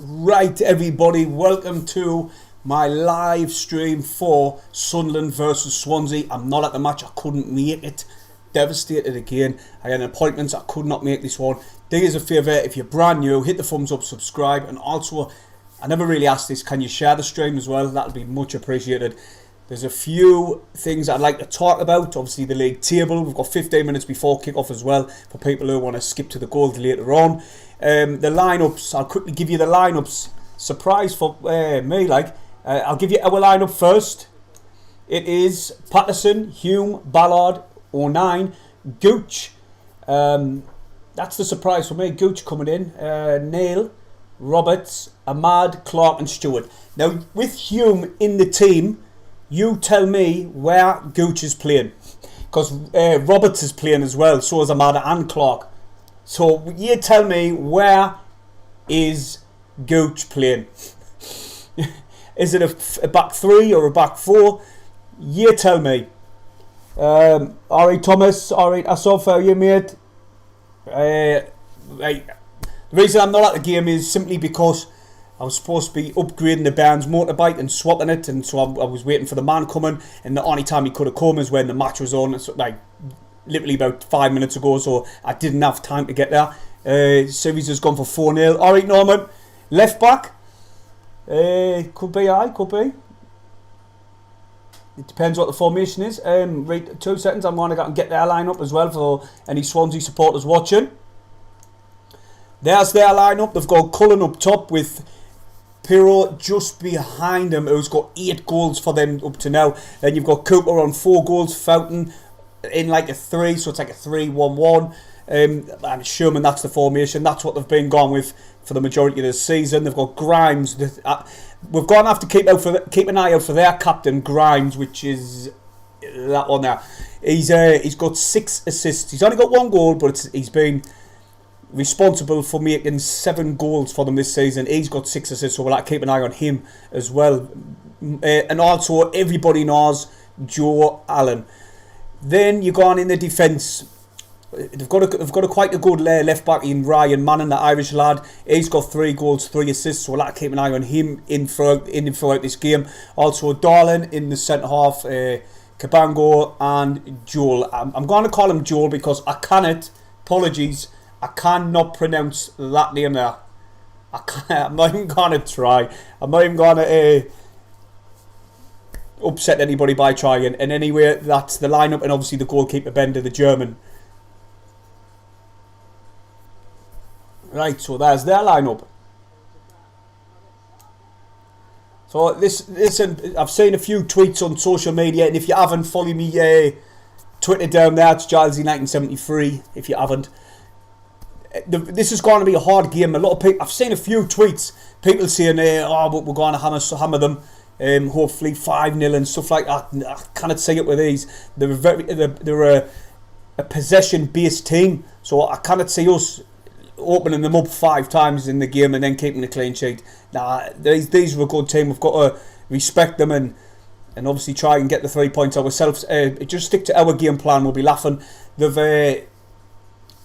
Right, everybody, welcome to my live stream for Sunderland versus Swansea. I'm not at the match, I couldn't make it. Devastated again. I had an appointment, I could not make this one. Do us a favour, if you're brand new, hit the thumbs up, subscribe, and also, I never really asked this, can you share the stream as well? That'll be much appreciated. There's a few things I'd like to talk about. Obviously the league table, we've got 15 minutes before kick-off as well, for people who want to skip to the goals later on. The lineups, I'll quickly give you the lineups. Surprise for me, I'll give you our lineup first. It is Patterson, Hume, Ballard, O'Nien, Gooch. That's the surprise for me. Gooch coming in. Neil, Roberts, Ahmad, Clark and Stewart. Now, with Hume in the team, you tell me where Gooch is playing. Because Roberts is playing as well. So is Ahmad and Clark. So you tell me, where is Gooch playing? Is it a back three or a back four? You tell me. Alright, Thomas. Alright, I saw for you, mate. Right. The reason I'm not at the game is simply because I was supposed to be upgrading the band's motorbike and swapping it, and so I was waiting for the man coming, and the only time he could have come is when the match was on. So, literally about 5 minutes ago, so I didn't have time to get there. Series has gone for 4-0. Alright, Norman. Left back. Could be, could be. It depends what the formation is. Right, 2 seconds. I'm going to go and get their lineup as well for any Swansea supporters watching. There's their lineup. They've got Cullen up top with Pirro just behind him, who's got 8 goals for them up to now. Then you've got Cooper on 4 goals, Fountain in like a 3, so it's like a 3-1-1. And Sherman, that's the formation. That's what they've been gone with for the majority of the season. They've got Grimes. We're going to have to keep an eye out for their captain, Grimes, which is that one there. He's got 6 assists. He's only got 1 goal, but he's been responsible for making 7 goals for them this season. He's got 6 assists, so we'll have to keep an eye on him as well. And also, everybody knows Joe Allen. Then you go on in the defence. They've got a quite a good left back in Ryan Manning, the Irish lad. He's got 3 goals, 3 assists, so we'll have to keep an eye on him in throughout this game. Also, Darlin in the centre half, Cabango and Joel. I'm going to call him Joel because I cannot. Apologies. I cannot pronounce that name there. I'm not even going to try. I'm not even going to upset anybody by trying. And anyway, that's the lineup, and obviously the goalkeeper Bender, the German. Right, so there's their lineup. So listen, I've seen a few tweets on social media, and if you haven't, follow me Twitter down there. It's GILESY1973 if you haven't. This is going to be a hard game. A lot of people, I've seen a few tweets, people saying, but we're going to hammer them, hopefully 5-0 and stuff like that. I cannot see it with these. They're a possession-based team, so I cannot see us opening them up 5 times in the game and then keeping a clean sheet. Nah, these are a good team. We've got to respect them and obviously try and get the 3 points ourselves. Just stick to our game plan. We'll be laughing. They've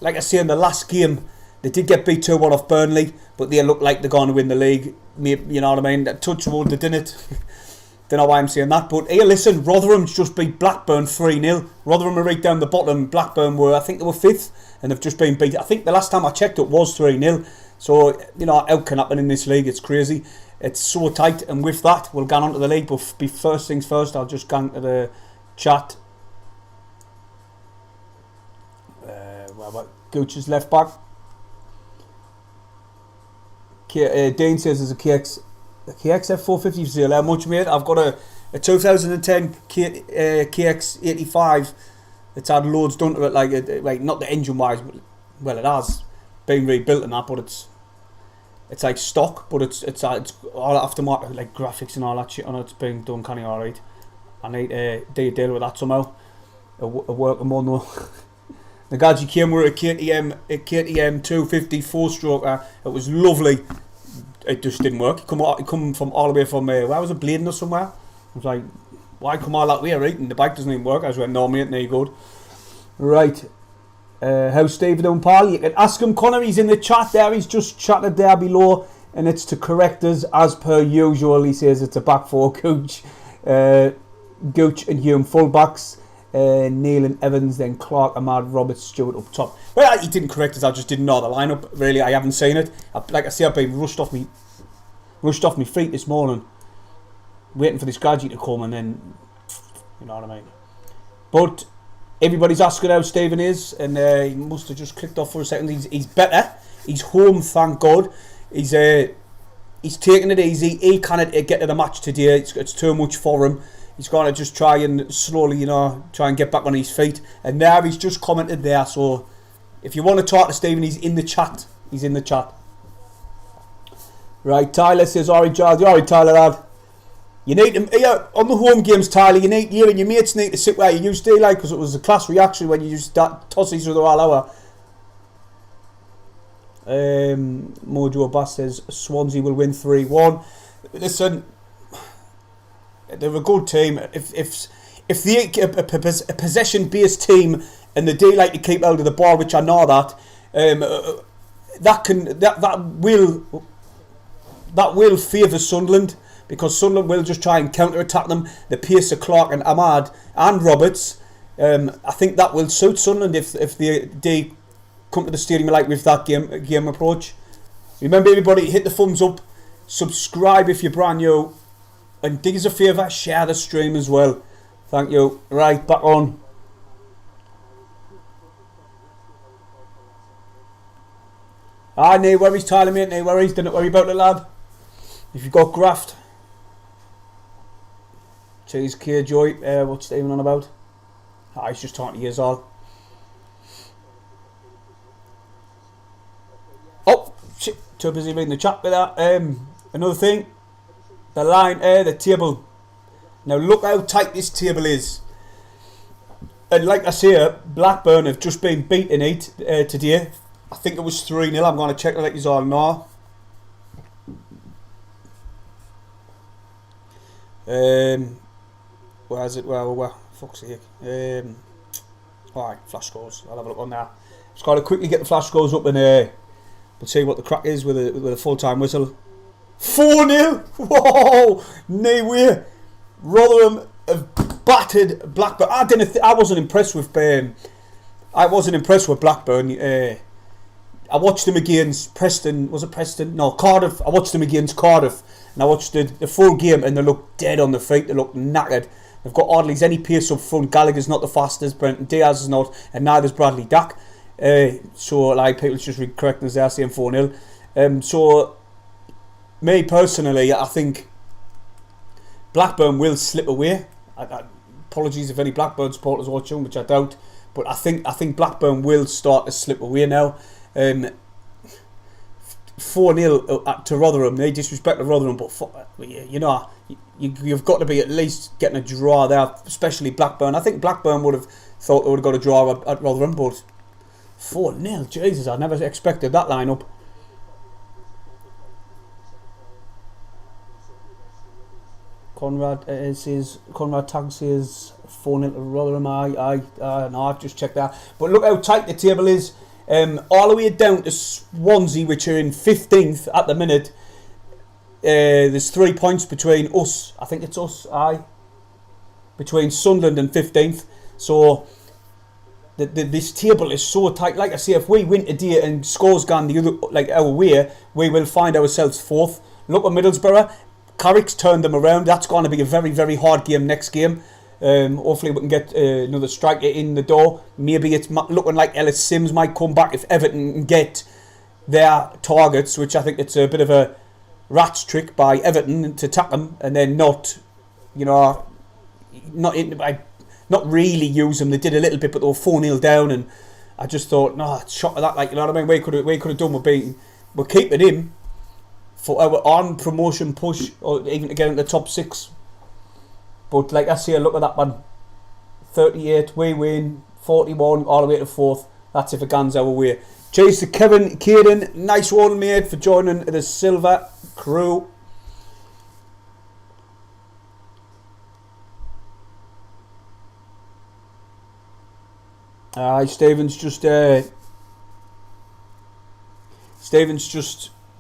like I say, in the last game, they did get beat 2-1 off Burnley, but they look like they're going to win the league. You know what I mean? Touch wood, they didn't. Don't know why I'm saying that. But hey, listen, Rotherham's just beat Blackburn 3-0. Rotherham are right down the bottom. Blackburn were, I think they were 5th, and they've just been beat. I think the last time I checked it was 3-0. So, you know, how can happen in this league? It's crazy. It's so tight. And with that, we'll go on to the league. But first things first, I'll just go to the chat. Gooch's left back. Dean says there's a KXF 450 for sale. How much, mate? I've got a 2010 KX85. It's had loads done to it, like not the engine wise, but well, it has been rebuilt and that, but it's like stock, but it's all aftermarket, like graphics and all that shit on it. It's been done kind of alright. I need to deal with that somehow. A work I'm on though. The Gadget came with a KTM 250 4-stroker. It was lovely. It just didn't work. He come from all the way from where was it, Bladen or somewhere? I was like, why come all that way, right? And the bike doesn't even work. I just went, no mate, there you go. Right. How's Steve doing, pal? You can ask him, Connor. He's in the chat there. He's just chatted there below. and it's to correct us as per usual. He says it's a back four, Gooch and Hume full-backs, Neil and Evans, then Clark, Ahmad, Roberts, Stewart up top. Well, he didn't correct us, I just didn't know the lineup, really. I haven't seen it. Like I say, I've been rushed off me feet this morning, waiting for this graduate to come, and then, you know what I mean. But everybody's asking how Stephen is, and he must have just clicked off for a second. He's better. He's home, thank God. He's taking it easy. He can't get to the match today. It's too much for him. He's going to just try and slowly, try and get back on his feet. And now he's just commented there. So if you want to talk to Stephen, he's in the chat. He's in the chat. Right, Tyler says, alright, Giles. Alright, Tyler, lad. You need to, on the home games, Tyler, you and your mates need to sit where you used to, like, because it was a class reaction when you used to toss each other all over. Mojo Bass says Swansea will win 3-1. Listen, they're a good team. If they a possession based team and they do like to keep out of the ball, which I know that will favour Sunderland, because Sunderland will just try and counter attack them. The pace of Clark and Ahmad and Roberts, I think that will suit Sunderland if they come to the stadium like with that game approach. Remember, everybody, hit the thumbs up, subscribe if you're brand new, and do us a favour, share the stream as well. Thank you. Right, back on. No worries, Tyler, mate, no worries. Don't worry about it, lad. If you've got graft. Cheers, K Joy. What's Stephen on about? He's just talking to you all. Oh, shit. Too busy reading the chat with that. Another thing. The line, the table. Now look how tight this table is. And like I say, Blackburn have just been beaten today. I think it was 3-0. I'm going to check to let you all know. Where is it? Well, fuck's sake. Alright, flash scores. I'll have a look on that. Just got to quickly get the flash scores up and we'll see what the crack is with a full-time whistle. 4-0! Whoa! No way! Rotherham have battered Blackburn. I wasn't impressed with Blackburn. I watched them against Preston. Was it Preston? No, Cardiff. I watched them against Cardiff, and I watched the full game, and they look dead on the feet. They look knackered. They've got hardly any pace up front. Gallagher's not the fastest. Brenton Diaz is not, and neither's Bradley Dack. So, like, people's just correcting us there, saying 4-0. So, me personally, I think Blackburn will slip away. Apologies if any Blackburn supporters watching, which I doubt. But I think Blackburn will start to slip away now. 4-0 to Rotherham. They disrespected Rotherham, but you've got to be at least getting a draw there, especially Blackburn. I think Blackburn would have thought they would have got a draw at Rotherham, but 4-0, Jesus, I never expected that lineup. Conrad Tag says 4-0 to Rotherham. No, I've just checked that. But look how tight the table is. All the way down to Swansea, which are in 15th at the minute. There's 3 points between us. I think it's us. Between Sunderland and 15th. So this table is so tight. Like I say, if we win today and scores gone the other, like our way, we will find ourselves 4th. Look at Middlesbrough. Carrick's turned them around. That's going to be a very, very hard game next game. Hopefully we can get another striker in the door. Maybe it's looking like Ellis Sims might come back if Everton can get their targets, which I think it's a bit of a rat's trick by Everton to tap them and then not really use them. They did a little bit, but they were 4-0 down, and I just thought, no, shot of that, like, you know what I mean? We could have done with beating. We're keeping him for our on promotion push, or even to get into the top 6. But like I say, look at that one. 38, we win. 41, all the way to 4th. That's if it goes our way. Cheers to Kevin Caden. Nice one, mate, for joining the Silver crew. Stephen's just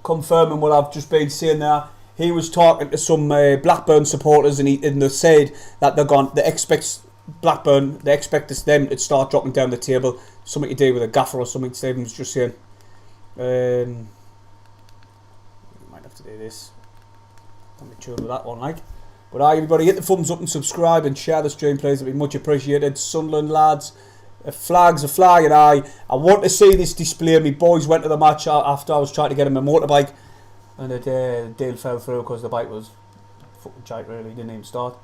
confirming what I've just been saying there. He was talking to some Blackburn supporters, and they said that they expect Blackburn, them to start dropping down the table. Something to do with a gaffer or something. Stephen was just saying. Might have to do this. Don't be chilled with that one, like. But everybody, hit the thumbs up and subscribe and share the stream, please. It'd be much appreciated. Sunderland lads, flags are flying high. I want to see this display. My boys went to the match after I was trying to get him a motorbike, and the deal fell through because the bike was fucking shite, really. Didn't even start.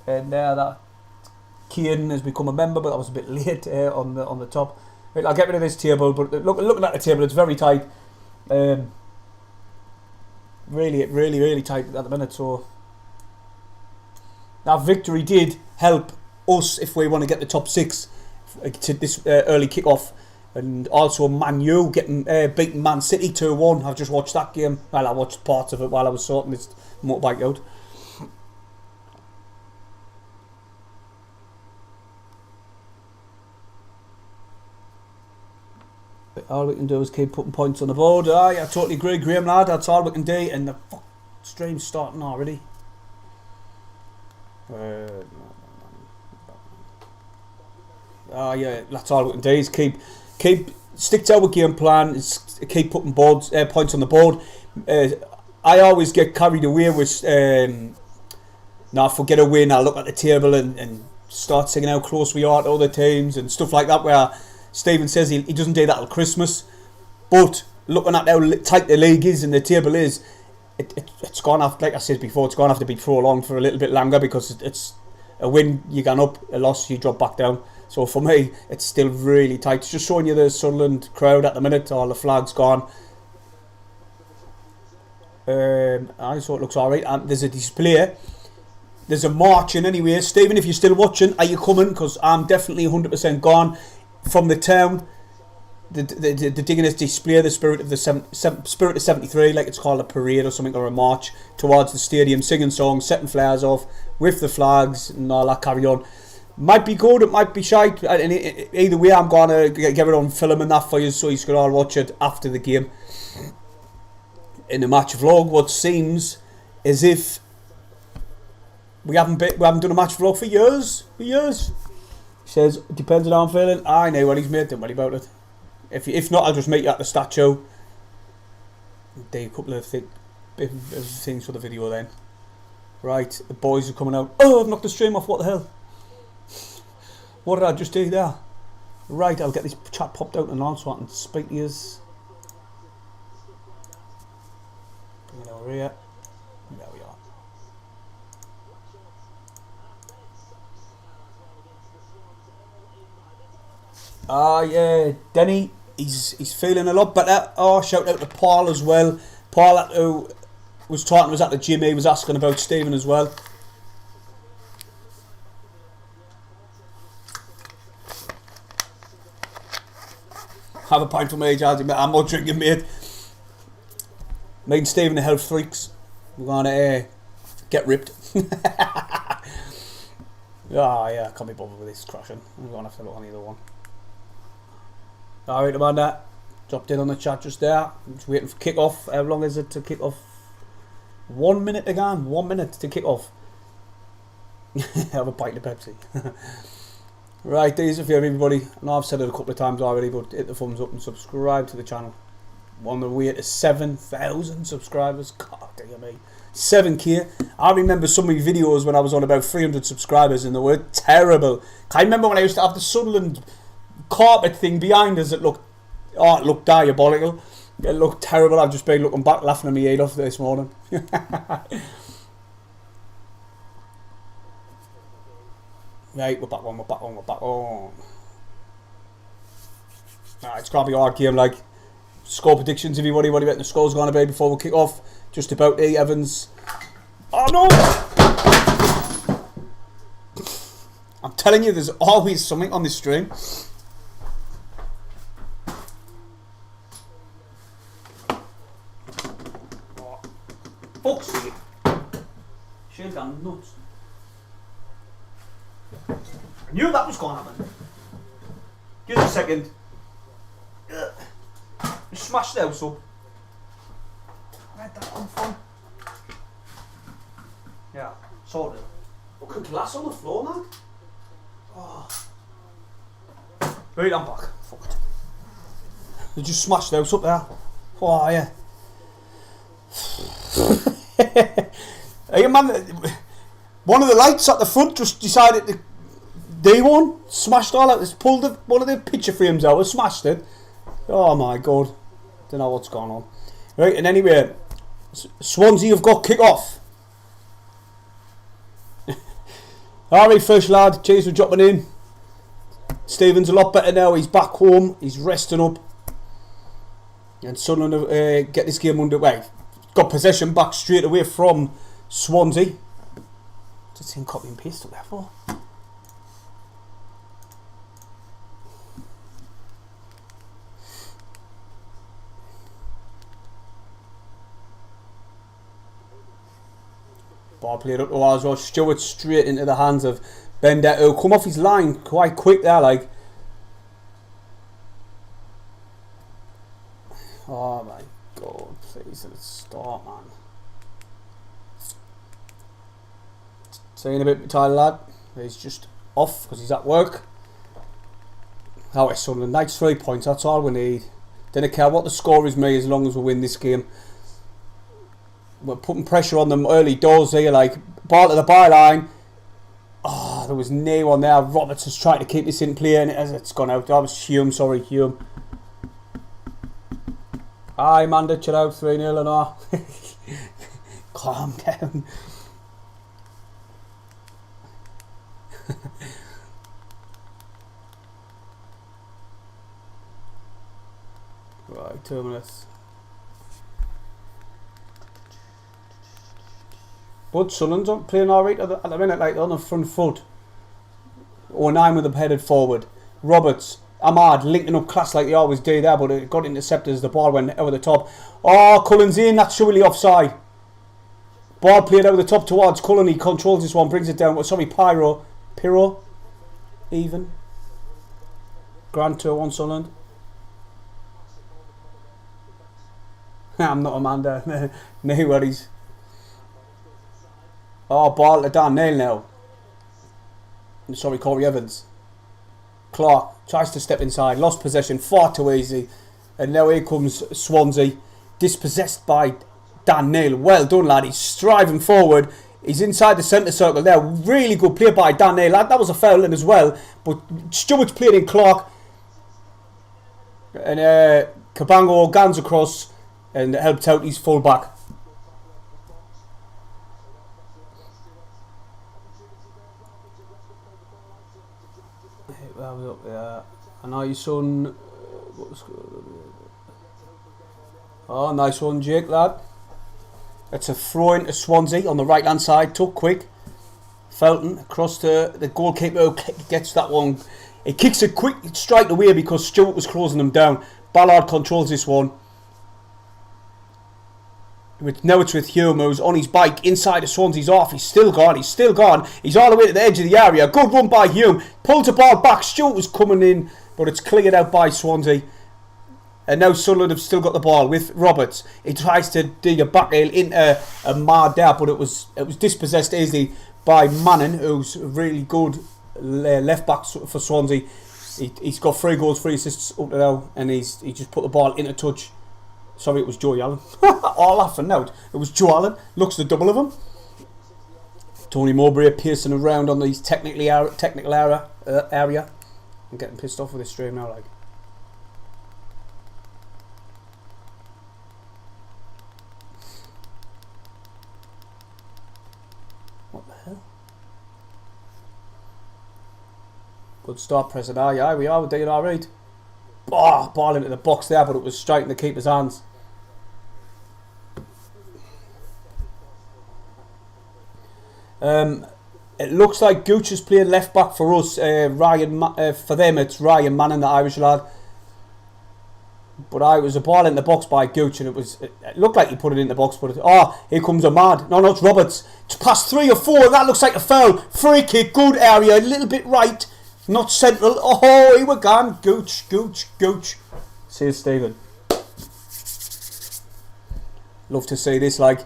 And that Keane has become a member, but that was a bit late on the top. Right, I'll get rid of this table, but looking at the table, it's very tight. Really tight at the minute. So that victory did help us if we want to get the top 6 to this early kick-off. And also Man U getting beating Man City 2-1. I've just watched that game. Well, I watched parts of it while I was sorting this motorbike out. All we can do is keep putting points on the board. I totally agree, Graham lad. That's all we can do. And the stream's starting already. Yeah, that's all we can do is stick to our game plan. Keep putting points on the board. I always get carried away with forget a win. I look at the table and start singing how close we are to other teams and stuff like that. Where Stephen says he doesn't do that till Christmas, but looking at how tight the league is and the table is, it's gone off. Like I said before, it's going to have to be prolonged for a little bit longer because it's a win you go up, a loss you drop back down. So for me, it's still really tight. It's just showing you the Sunderland crowd at the minute. All the flags gone. I thought it looks alright. There's a display. There's a marching anyway. Stephen, if you're still watching, are you coming? Because I'm definitely 100% gone from the town. The Diggers display the spirit of the spirit of 73, like it's called a parade or something, or a march towards the stadium, singing songs, setting flares off with the flags and all that carry on. Might be good, it might be shite. Either way, I'm gonna get it on film and that for you, so you can all watch it after the game in the match vlog. What seems as if we haven't done a match vlog for years. He says depends on how I'm feeling. I know what he's made. Don't worry about it. If not, I'll just meet you at the statue. Do a couple of things for the video then. Right, the boys are coming out. Oh, I've knocked the stream off. What the hell? What did I just do there? Right, I'll get this chat popped out and on so I can speak to you. Bring it over here. There we are. Yeah, Denny, he's feeling a lot better. Oh, shout out to Paul as well. Paul, who was talking, was at the gym. He was asking about Stephen as well. Have a pint for me, Jazzy. I'm not drinking, mate. Me and Stephen are health freaks. We're gonna get ripped. Yeah, I can't be bothered with this crashing. I'm gonna have to look on either one. Alright, Amanda. Dropped in on the chat just there. I'm just waiting for kick off. How long is it to kick off? 1 minute again. 1 minute to kick off. Have a pint of Pepsi. Right, these are for everybody. I know I've said it a couple of times already, but hit the thumbs up and subscribe to the channel. On the way to 7,000 subscribers. God damn me. 7k. I remember some of my videos when I was on about 300 subscribers and they were terrible. I remember when I used to have the Sunderland carpet thing behind us. It looked diabolical. It looked terrible. I've just been looking back, laughing at me head off this morning. Right, we're back on. Right, it's going to be a hard game, like. Score predictions, everybody. What do you reckon the score's going to be before we kick off? Just about E. Evans. Oh, no! I'm telling you, there's always something on this stream. Oh, fuck's sake. Shit, I'm nuts. I knew that was going to happen. Give us a second. Smash the house up. head that one from? Yeah, sorted. Fucking glass on the floor, man. Oh. Right, I'm back. Fuck it. They just smashed the house up there. Oh, yeah. Hey, man, one of the lights at the front just decided to do one. Smashed all out. Just pulled one of the picture frames out and smashed it. Oh, my God. Don't know what's going on. Right, and anyway, Swansea have got kick-off. Alright, first lad. Cheers for dropping in. Stephen's a lot better now. He's back home. He's resting up. And Sunderland get this game underway. Got possession back straight away from Swansea. Just seen copy and paste up there for. Ball played up to as well. Stewart straight into the hands of Benoe, who come off his line quite quick there, like. Oh my God, please let it start, man. Saying a bit tired, lad. He's just off because he's at work. Oh, it's Sunderland. Nice 3 points, that's all we need. Don't care what the score is, me, as long as we win this game. We're putting pressure on them early doors here, like ball to the byline. Oh, there was no one there. Roberts is trying to keep this in play and it's gone out. That was Hume, sorry, Hume. Aye, Amanda, chill out, 3-0 and all. Calm down. Right, 2 minutes. But Sunderland's playing alright at the minute, like on the front foot. 09 with them headed forward. Roberts, Ahmad linking up class like they always do there, but it got intercepted as the ball went over the top. Oh, Cullen's in, that's surely offside. Ball played over the top towards Cullen, he controls this one, brings it down. Sorry, Pyro, even. Grand 2-1 Sunderland. I'm not Amanda, no worries. Oh, ball to Dan Nail now. Sorry, Corey Evans. Clark tries to step inside, lost possession, far too easy. And now here comes Swansea, dispossessed by Dan Nail. Well done, lad. He's striving forward. He's inside the centre circle there. Really good play by Dan Nail. That was a foul in as well. But Stewart's played in Clark. And Cabango guns across and helped out his full back. And Alison. Oh, nice one, Jake, lad. It's a throw into Swansea on the right hand side. Took quick. Felton across to the goalkeeper who gets that one. He kicks it quick straight away because Stewart was closing him down. Ballard controls this one. Now it's with Hume, who's on his bike inside of Swansea's off. He's still gone. He's all the way to the edge of the area. Good run by Hume. Pulls the ball back. Stewart was coming in, but it's cleared out by Swansea. And now Sunderland have still got the ball with Roberts. He tries to do a back heel into a Mad there, but it was dispossessed easily by Manning, who's a really good left back for Swansea. He's got 3 goals, 3 assists up to now, and he just put the ball into touch. Sorry, it was Joey Allen. All laughing now. It was Joe Allen. Looks the double of him. Tony Mowbray piercing around on these technical area. I'm getting pissed off with this stream now, like. What the hell? Good start, pressing. Yeah, we are. We're doing alright. Oh, ball into the box there, but it was straight in the keeper's hands. It looks like Gooch is playing left back for us. For them, it's Ryan Manning, the Irish lad. But it was a ball in the box by Gooch, and it looked like he put it in the box. But here comes Ahmad. No, it's Roberts. It's past 3 or 4. That looks like a foul. Free kick, good area, a little bit right. Not central. Oh, he were gone. Gooch. Says Stephen. Love to see this. Like,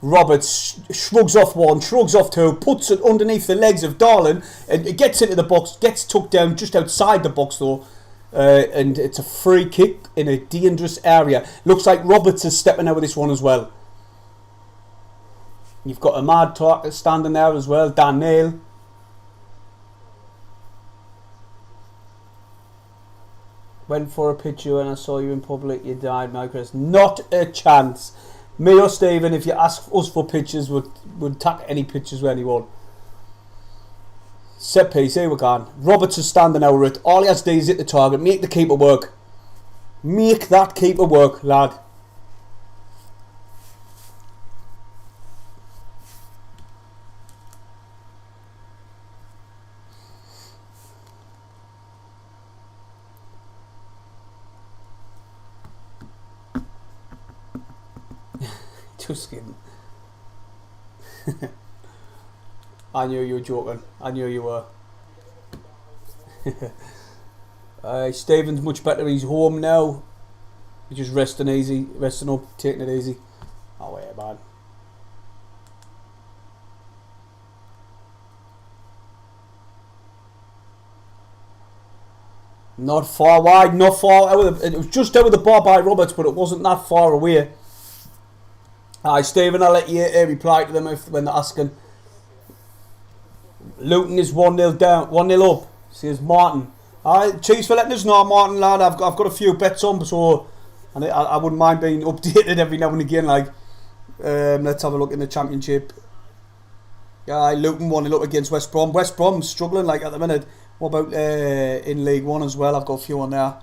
Roberts shrugs off one, shrugs off two, puts it underneath the legs of Darlin, and it gets into the box, gets tucked down just outside the box though, and it's a free kick in a dangerous area. Looks like Roberts is stepping out of this one as well. You've got Ahmad standing there as well, Dan Neil. Went for a picture and I saw you in public, you died, Margret. Not a chance. Me or Stephen, if you ask us for pictures, would tack any pictures with anyone. Set piece, here we go. Roberts is standing over it. All he has to do is hit the target, make the keeper work. Make that keeper work, lad. Just kidding. I knew you were joking. I knew you were. Stephen's much better. He's home now. He's just resting easy, resting up, taking it easy. Oh yeah, man. Not far wide, not far out of the, it was just out of the bar by Roberts, but it wasn't that far away. Hi Stephen, I'll let you reply to them when they're asking. Luton is 1-0 down, 1-0 up, says Martin. Alright, cheers for letting us know, Martin, lad. I've got a few bets on, so and I wouldn't mind being updated every now and again. Like, let's have a look in the Championship. Yeah, Luton 1-0 up against West Brom. West Brom's struggling like at the minute. What about in League One as well? I've got a few on there.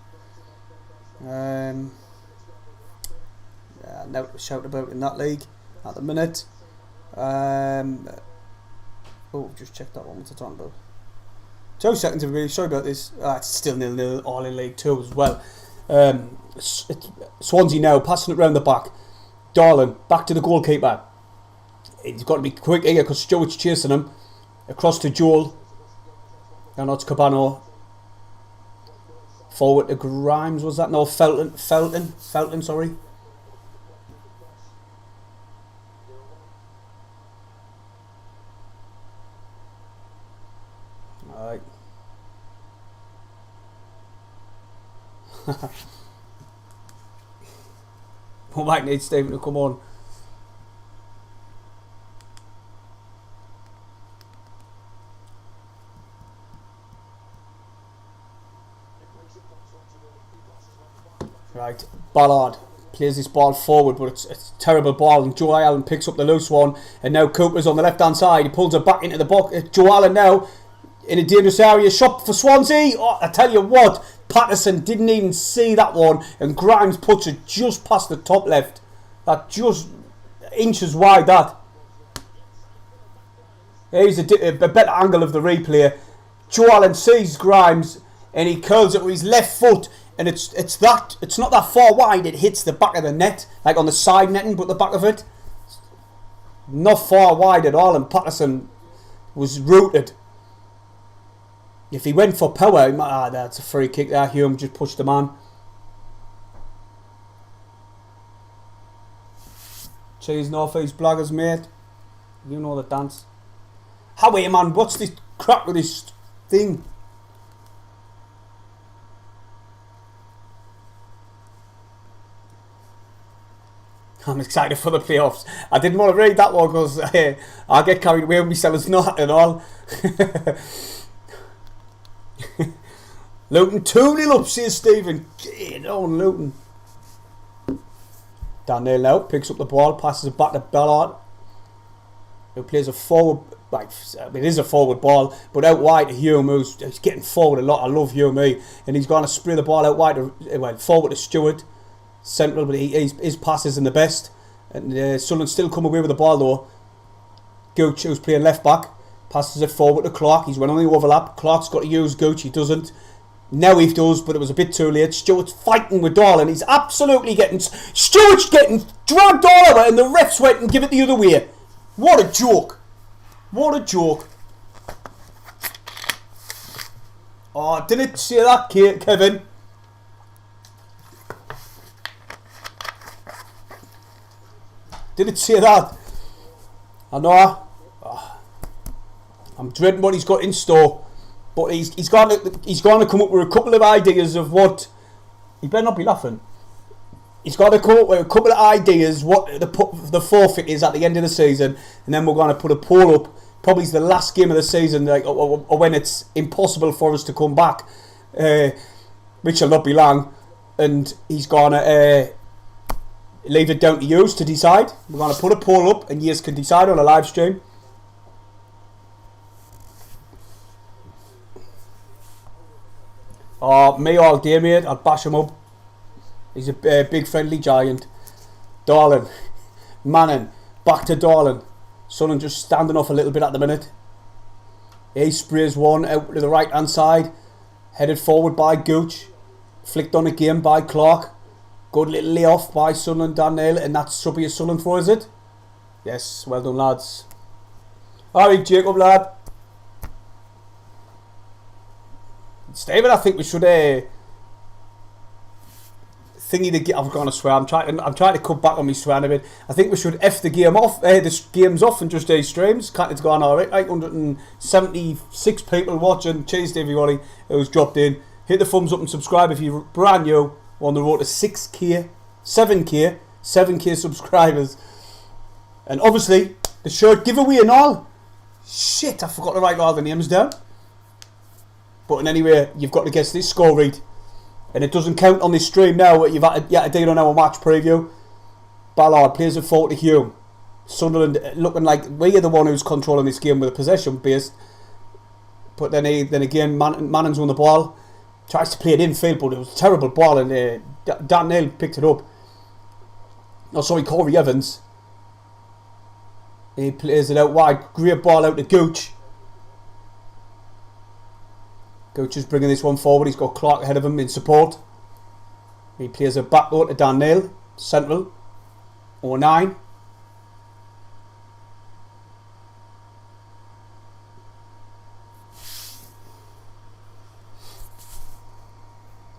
Now to shout about in that league at the minute. Oh, just check that one. What's it talking about? 2 seconds, everybody. Sorry about this. It's still 0-0, all in League 2 as well. Swansea now passing it round the back. Darlin back to the goalkeeper. He's got to be quick here because Stewart's chasing him. Across to Joel. And now it's Cabano. Forward to Grimes, was that? No, Felton, sorry. Alright. We might need Stephen to come on. Right, Ballard plays this ball forward, but it's a terrible ball, and Joe Allen picks up the loose one, and now Cooper's on the left hand side. He pulls it back into the box. Joe Allen now in a dangerous area, shot for Swansea. Oh, I tell you what, Patterson didn't even see that one, and Grimes puts it just past the top left. That just inches wide, that. Here's a better angle of the replay. Joe Allen sees Grimes and he curls it with his left foot, and it's not that far wide. It hits the back of the net, like on the side netting, but the back of it, not far wide at all, and Patterson was rooted. If he went for power, that's a free kick there. Hume just pushed the man. Cheese North East blaggers, mate. You know the dance. How are you, man? What's this crap with this thing? I'm excited for the playoffs. I didn't want to read that one because I get carried away with myself. It's not at all. Luton 2-0 up, says Stephen. Get on, Luton. Daniel now picks up the ball, passes it back to Ballard, who plays a forward. Like, it is a forward ball, but out wide to Hume, who's getting forward a lot. I love Hume, and he's going to spray the ball out wide, forward to Stewart. Central, but his pass isn't the best. And Sunderland still come away with the ball though. Gooch, who's playing left back, passes it forward to Clark. He's running on the overlap. Clark's got to use Gooch. He doesn't. Now he does, but it was a bit too late. Stewart's fighting with Darlin. He's absolutely getting... Stewart's getting dragged all over, and the refs went and give it the other way. What a joke. What a joke. Oh, didn't see that, Kevin. Did it say that? I know. I'm dreading what he's got in store, but he's going to come up with a couple of ideas of what. He better not be laughing. He's got to come up with a couple of ideas what the forfeit is at the end of the season, and then we're going to put a poll up. Probably the last game of the season, like, or when it's impossible for us to come back, which will not be long, and he's going to leave it down to you to decide. We're going to put a poll up, and you can decide on a live stream. Oh, me all day, mate. I'll bash him up. He's a big friendly giant. Darling. Manning. Back to Darling. Sunderland just standing off a little bit at the minute. He sprays one out to the right hand side. Headed forward by Gooch. Flicked on again by Clark. Good little layoff by Sunderland, Darnell. And that's Subby Sunderland for, is it? Yes, well done, lads. Alright, Jacob, lad. David, I think we should thingy the game. I'm going to swear. I'm trying to cut back on me swearing a bit. I think we should F the game off. The game's off and just do streams. It's gone alright. Like 176 people watching. Cheers to everybody who's dropped in. Hit the thumbs up and subscribe if you're brand new. We're on the road to 7k subscribers. And obviously the shirt giveaway and all. Shit, I forgot to write all the names down. But in any way, you've got to guess this score read. And it doesn't count on this stream now. You've had to do it on our match preview. Ballard plays at 40 Hume. Sunderland looking like we are the one who's controlling this game with a possession based. But then again, Manning's won the ball. Tries to play it infield, but it was a terrible ball. And Darnell picked it up. Oh, sorry, Corey Evans. He plays it out wide. Great ball out to Gooch. Gooch is bringing this one forward. He's got Clark ahead of him in support. He plays a back row to Darnell. Central. 09.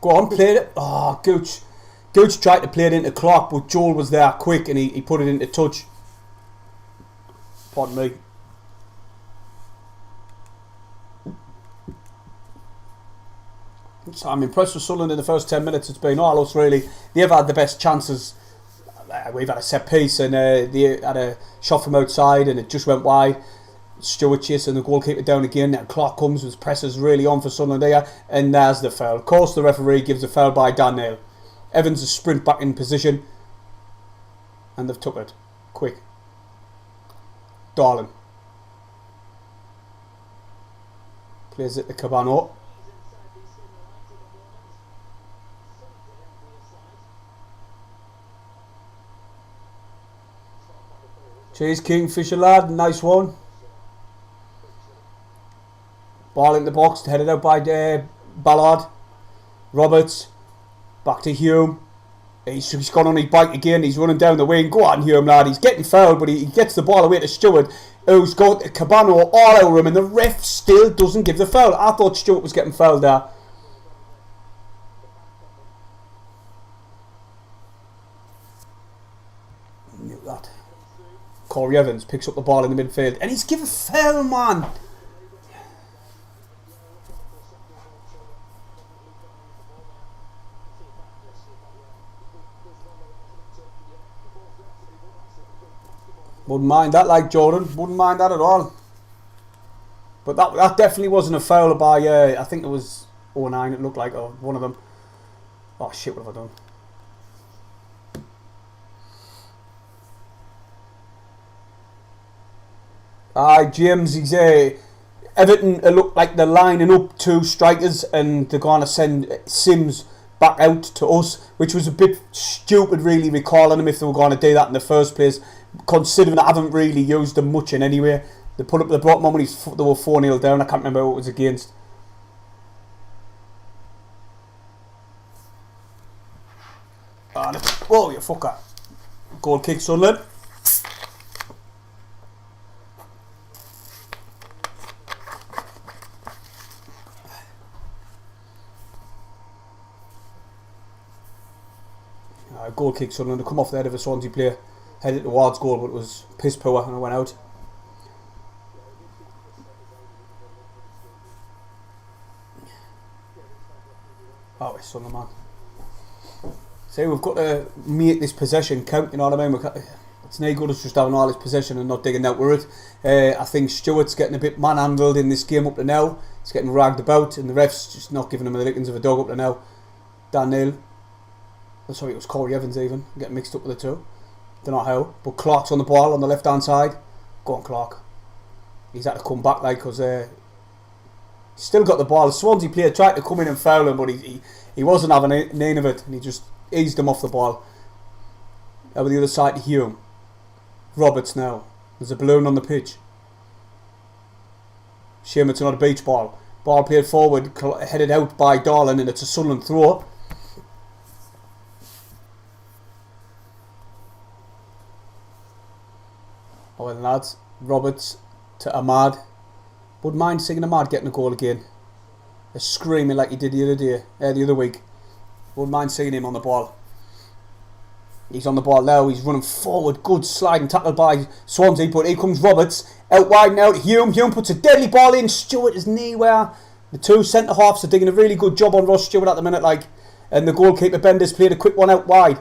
Go on, play it. Oh, Gooch. Gooch tried to play it into Clark, but Joel was there quick and he put it into touch. Pardon me. So I'm impressed with Sunderland in the first 10 minutes. It's been all us really. They've had the best chances. We've had a set piece and they had a shot from outside and it just went wide. Stewart chasing the goalkeeper down again. Now Clark comes with presses really on for Sunderland there, and there's the foul. Of course, the referee gives a foul by Darnell. Evans a sprint back in position, and they've took it quick. Darling plays it to Cabano. Cheers, Kingfisher lad, nice one. Ball in the box, headed out by Ballard. Roberts, back to Hume. He's gone on his bike again, he's running down the wing. Go on, Hume lad, he's getting fouled, but he gets the ball away to Stewart, who's got Cabano all over him, and the ref still doesn't give the foul. I thought Stewart was getting fouled there. Knew that. Corey Evans picks up the ball in the midfield, and he's given foul, man. Wouldn't mind that, like Jordan. Wouldn't mind that at all. But that definitely wasn't a foul by, I think it was 09, it looked like, or one of them. Oh shit, what have I done? James, he's Everton look like they're lining up two strikers and they're going to send Sims back out to us, which was a bit stupid really, recalling them if they were going to do that in the first place, considering I haven't really used them much in any way. They brought them on when they were 4-0 down. I can't remember who it was against. Whoa, you fucker. Goal kick, Sunderland. Goal kick, Sunderland to come off the head of a Swansea player. headed towards goal, but it was piss poor and I went out. Oh, it's Sunderland, man. See, we've got to make this possession count, you know what I mean? It's no good as just having all this possession and not digging out with it. I think Stewart's getting a bit manhandled in this game up to now. He's getting ragged about and the ref's just not giving him the lickings of a dog up to now. Dan Neil. Oh, sorry, it was Corey Evans even. Getting mixed up with the two. Don't know how. But Clark's on the ball on the left hand side. Go on, Clark. He's had to come back like because he's still got the ball. The Swansea player tried to come in and foul him, but he wasn't having any of it and he just eased him off the ball. Over the other side to Hume. Roberts now. There's a balloon on the pitch. Shame it's not a beach ball. Ball played forward, headed out by Darlin, and it's a Sunderland throw. Oh well, lads. Roberts to Ahmad. Wouldn't mind seeing Ahmad getting a goal again. They're screaming like he did the other week. Wouldn't mind seeing him on the ball. He's on the ball now. He's running forward. Good sliding tackle by Swansea. But here comes Roberts. Out wide now to Hume. Hume puts a deadly ball in. Stewart is nowhere. The two centre-halves are doing a really good job on Ross Stewart at the minute. And the goalkeeper Benders played a quick one out wide.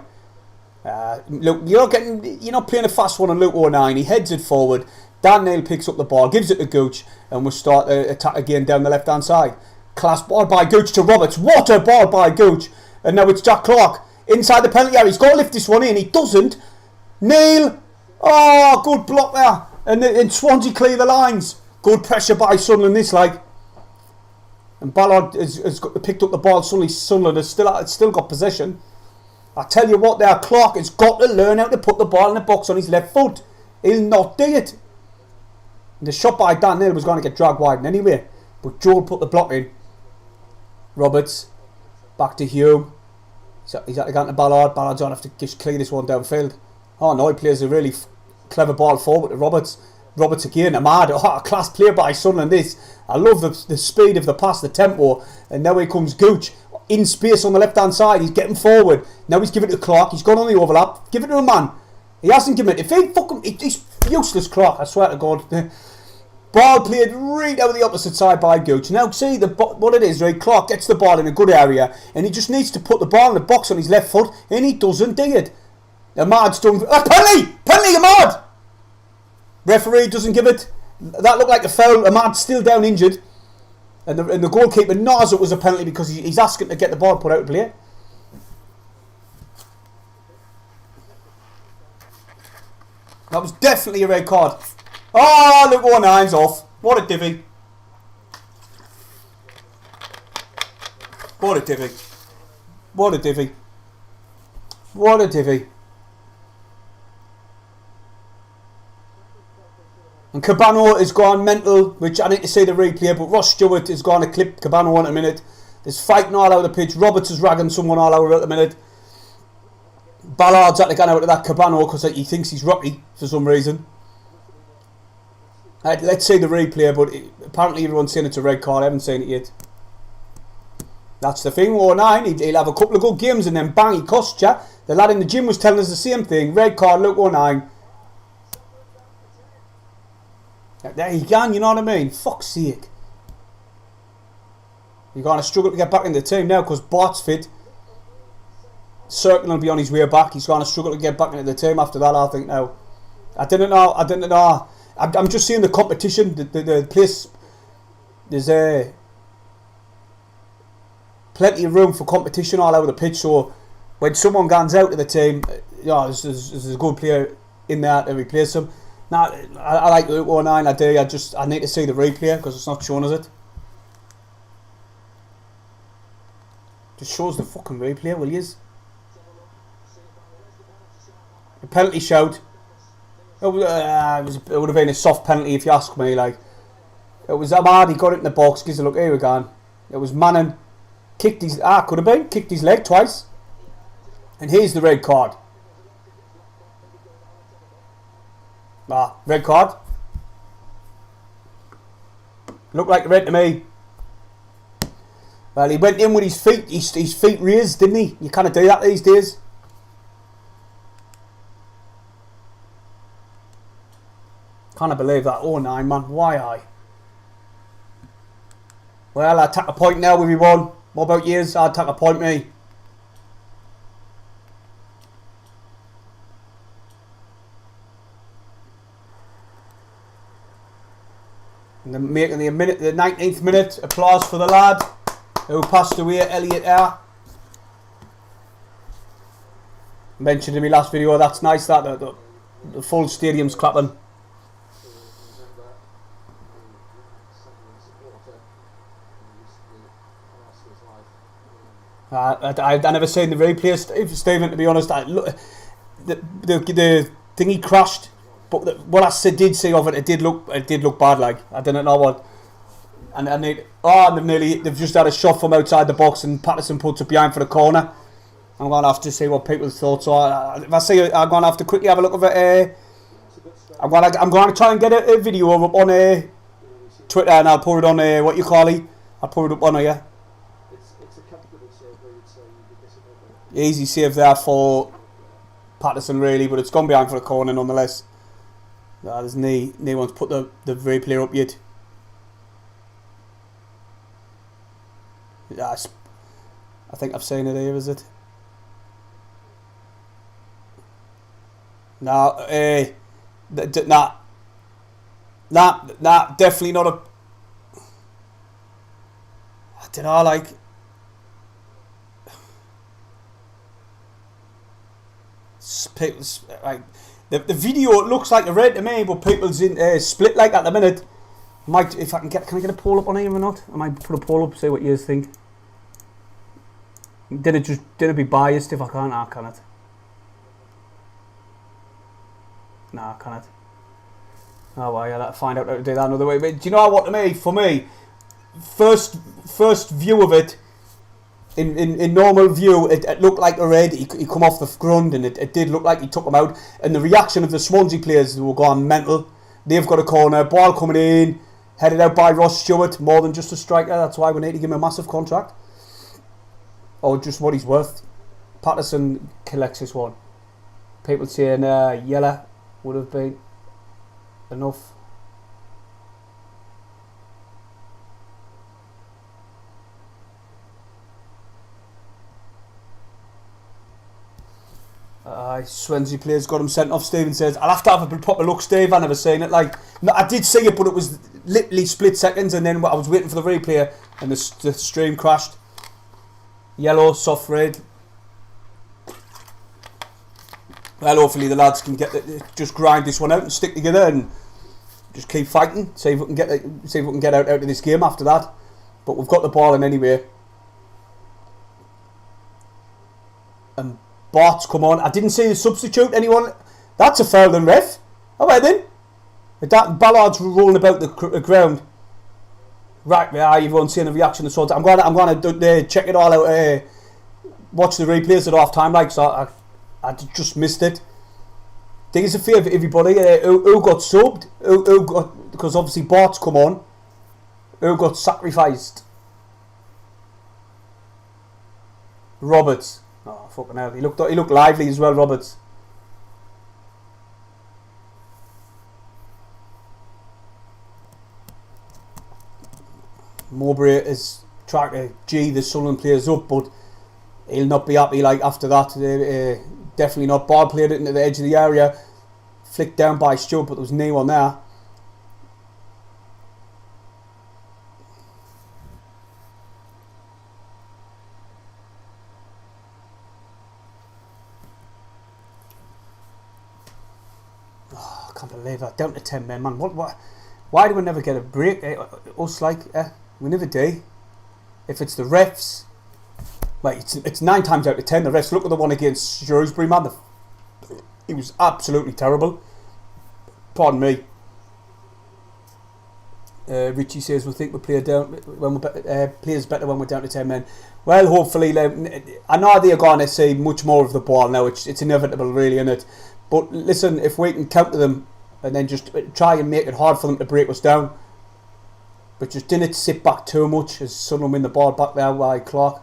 Look, you're not playing a fast one on Luke 09. He heads it forward. Dan Neil picks up the ball. Gives it to Gooch. And we'll start the attack again down the left-hand side. Class ball by Gooch to Roberts. What a ball by Gooch. And now it's Jack Clark. Inside the penalty area, he's got to lift this one in. He doesn't. Neil. Oh, good block there. And Swansea clear the lines. Good pressure by Sunderland this and Ballard has picked up the ball. Sunderland has still got possession. I tell you what there, Clark has got to learn how to put the ball in the box on his left foot. He'll not do it. And the shot by Dan Neil was going to get dragged wide anyway. But Joel put the block in. Roberts. Back to Hume. He's had to go to Ballard. Ballard's going to have to just clear this one downfield. Oh no, he plays a really clever ball forward to Roberts. Roberts again, Ahmad. Oh, a class play by Sunderland this. I love the speed of the pass, the tempo. And now here comes Gooch. In space on the left hand side. He's getting forward. Now he's giving it to Clark. He's gone on the overlap. Give it to a man. He hasn't given it. If he fucking... He's useless, Clark. I swear to God. Ball played right out the opposite side by Gooch. Now see what it is, right? Clark gets the ball in a good area and he just needs to put the ball in the box on his left foot and he doesn't do it. Ahmad's done... penalty! Penalty, Ahmad! Referee doesn't give it. That looked like a foul. Ahmad's still down injured. And the goalkeeper knows it was a penalty because he's asking to get the ball put out of play. That was definitely a red card. Oh, look, 19's off. What a divvy. What a divvy. What a divvy. What a divvy. And Cabano has gone mental, which I need to see the replay, but Ross Stewart is going to clip Cabano in a minute. There's fighting all out of the pitch. Roberts is ragging someone all over at the minute. Ballard's had to get out of that Cabano because he thinks he's Rocky for some reason. Let's see the replay, but apparently everyone's saying it's a red card. I haven't seen it yet. That's the thing. 09, he'll have a couple of good games and then bang, he costs you. The lad in the gym was telling us the same thing. Red card, look, 09. There you go, you know what I mean? Fuck's sake. You're going to struggle to get back in the team now because Bart's fit. Circle will be on his way back. He's going to struggle to get back into the team after that, I think now. I didn't know. I'm just seeing the competition. The place. There's plenty of room for competition all over the pitch. So when someone goes out of the team, there's a good player in there to replace him. Now, I like the 09, I do. I need to see the replay because it's not showing us it. Just shows the fucking replay, will yous? A penalty shout. It would have been a soft penalty if you ask me. Like, it was Ahmad, he got it in the box. Gives a look, here we go. It was Manning. Kicked his leg twice. And here's the red card. Red card. Looked like red to me. Well, he went in with his feet raised, didn't he? You can't do that these days. Can't believe that. Oh, 9, man. Why I? Well, I take a point now with you one. What about yours? I'd take a point, me. And then making the 19th minute. Applause for the lad who passed away, Elliot Ayre. Mentioned in my last video, that's nice that the full stadium's clapping. I never seen the replay, Stephen, to be honest. The thingy crashed, but what I did see of it, it did look bad. Like, I didn't know what. And they've just had a shot from outside the box, and Patterson puts it behind for the corner. I'm going to have to see what people's thoughts are. If I see it, I'm going to have to quickly have a look at it. I'm going to try and get a video up on Twitter, and I'll put it on what you call it. I'll put it up on here. It's a comfortable save, where you'd say you'd be disappointed. Easy save there for Patterson, really, but it's gone behind for the corner nonetheless. There's no one's put the replay up yet. Yeah, I think I've seen it here, is it? No, definitely not a. I don't know, like. Like the video, it looks like a red to me, but people's in split like at the minute. Might, if I can I get a poll up on here or not? I might put a poll up, see what you think. Did it be biased? If I can't, I can't. No, I can't. Oh well, yeah, I'll find out how to do that another way. But do you know what? To me, for me, first view of it, in normal view, it looked like a red. He come off the ground, and it did look like he took him out. And the reaction of the Swansea players were going mental. They've got a corner, ball coming in, headed out by Ross Stewart, more than just a striker. That's why we need to give him a massive contract, or just what he's worth. Patterson collects this one. People saying yellow would have been enough. Swansea players got him sent off. Stephen says, I'll have to have a proper look, Steve. I never seen it. Like, no, I did see it, but it was literally split seconds, and then I was waiting for the replay, and the stream crashed. Yellow, soft red. Well, hopefully the lads can just grind this one out and stick together and just keep fighting. See if we can get out of this game after that. But we've got the ball in anyway. And Bart's come on. I didn't see the substitute. Anyone? That's a foul then, ref. All right then. That Ballard's rolling about the ground. Right, yeah, everyone's seeing the reaction of sorts. I'm gonna check it all out. Watch the replays at half time, like, so I just missed it. I think it's a favour for everybody. Who got subbed? Who got, because obviously Bart's come on. Who got sacrificed? Roberts. Oh fucking hell! He looked lively as well, Roberts. Mowbray is trying to G the Sunderland players up, but he'll not be happy. Like after that, definitely not. Ball played it into the edge of the area, flicked down by Stewart, but there was no one there. Oh, I can't believe that. Down to 10 men, man. What? Why do we never get a break? Us, like, we never do. If it's the refs, like it's 9 times out of 10 the refs. Look at the one against Shrewsbury, man. He was absolutely terrible. Pardon me. Richie says we think we play down when we players better when we're down to 10 men. Well, hopefully, I know they're going to see much more of the ball now. It's inevitable, really, isn't it? But listen, if we can counter them and then just try and make it hard for them to break us down, but just didn't sit back too much as Sunderland win the ball back there by Clark.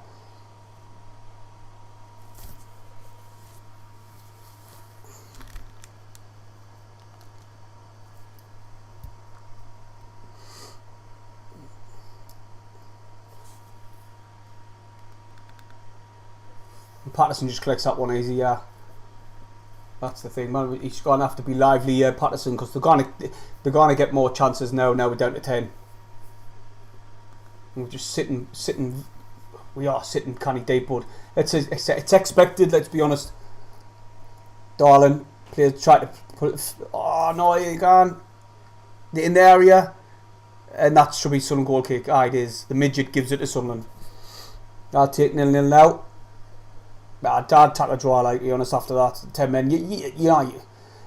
Patterson just collects that one easy, yeah. That's the thing, man. He's going to have to be lively, Patterson, because they're going to get more chances now. Now we're down to 10. And we're just sitting. We are sitting canny deep, but it's expected. Let's be honest. Darling, players try to put it. Oh no, you can't. In the area, and that should be Sunderland goal kick. It is. The midget gives it to Sunderland. I'll take 0-0 now. I'd tackle a draw, like, to be honest, after that. 10 men.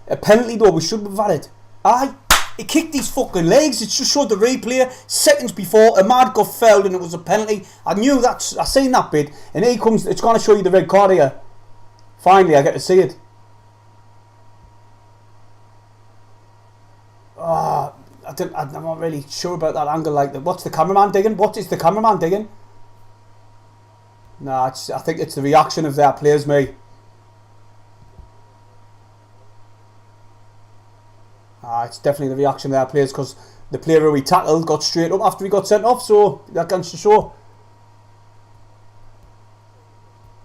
A penalty, though, we shouldn't have had it. He kicked his fucking legs. It just showed the replay. Seconds before, Ahmad got fouled and it was a penalty. I knew that. I seen that bit. And here he comes. It's going to show you the red card here. Finally, I get to see it. I'm not really sure about that angle. Like, what's the cameraman digging? What is the cameraman digging? Nah, I think it's the reaction of their players, mate. It's definitely the reaction of their players, because the player who we tackled got straight up after he got sent off, so that goes to show.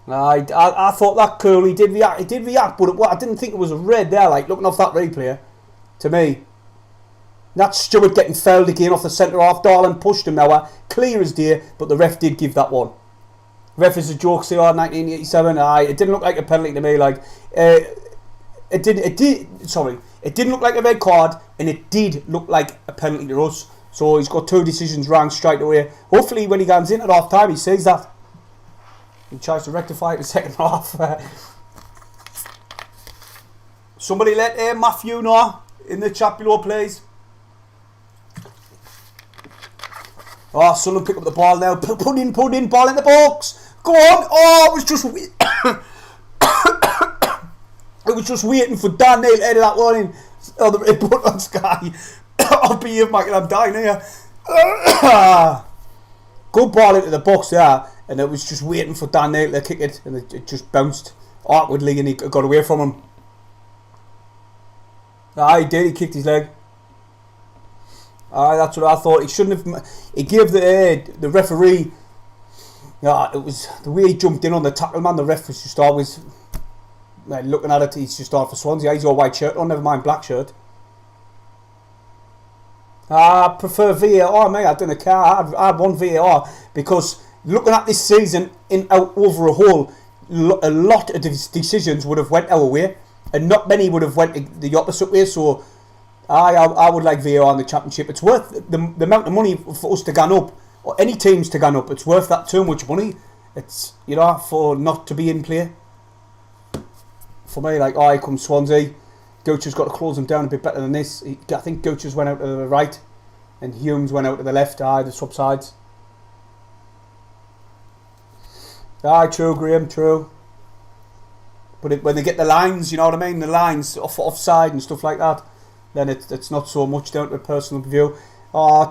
I thought that cool. He did react, but I didn't think it was a red there, like, looking off that replay, to me. That's Stewart getting fouled again off the centre half. Darlin pushed him now, clear as day, but the ref did give that one. Ref is a joke, say, 1987. It didn't look like a penalty to me. Like, it didn't look like a red card, and it did look like a penalty to us. So he's got two decisions wrong straight away. Hopefully, when he comes in at half time, he sees that. He tries to rectify it in the second half. Somebody let Matthew know in the chat below, please. Oh, Sunderland pick up the ball now. Put in, ball in the box. Go on. Oh, it was just it was just waiting for Dan Neil to head that one in. Oh, the red button on Sky. I'll be here, Michael. I'm dying here. Good ball into the box there, and it was just waiting for Dan Neil to kick it, and it just bounced awkwardly, and he got away from him. He did. He kicked his leg. That's what I thought. He shouldn't have. He gave the referee. It was the way he jumped in on the tackle, man. The ref was just always looking at it. He's just on for Swansea. He's got a white shirt on, never mind black shirt. I prefer VAR, mate. I don't care. I want VAR, because looking at this season over a whole, a lot of decisions would have went our way, and not many would have went the opposite way. So I would like VAR in the Championship. It's worth the amount of money for us to gun up, or any teams to gun up. It's worth that too much money. It's, for not to be in play. For me, like, here comes Swansea. Goucher's got to close them down a bit better than this. I think Goucher's went out to the right, and Humes went out to the left. The sub sides. True, Graham, true. But when they get the lines, you know what I mean, the lines offside and stuff like that, then it's not so much down to a personal view.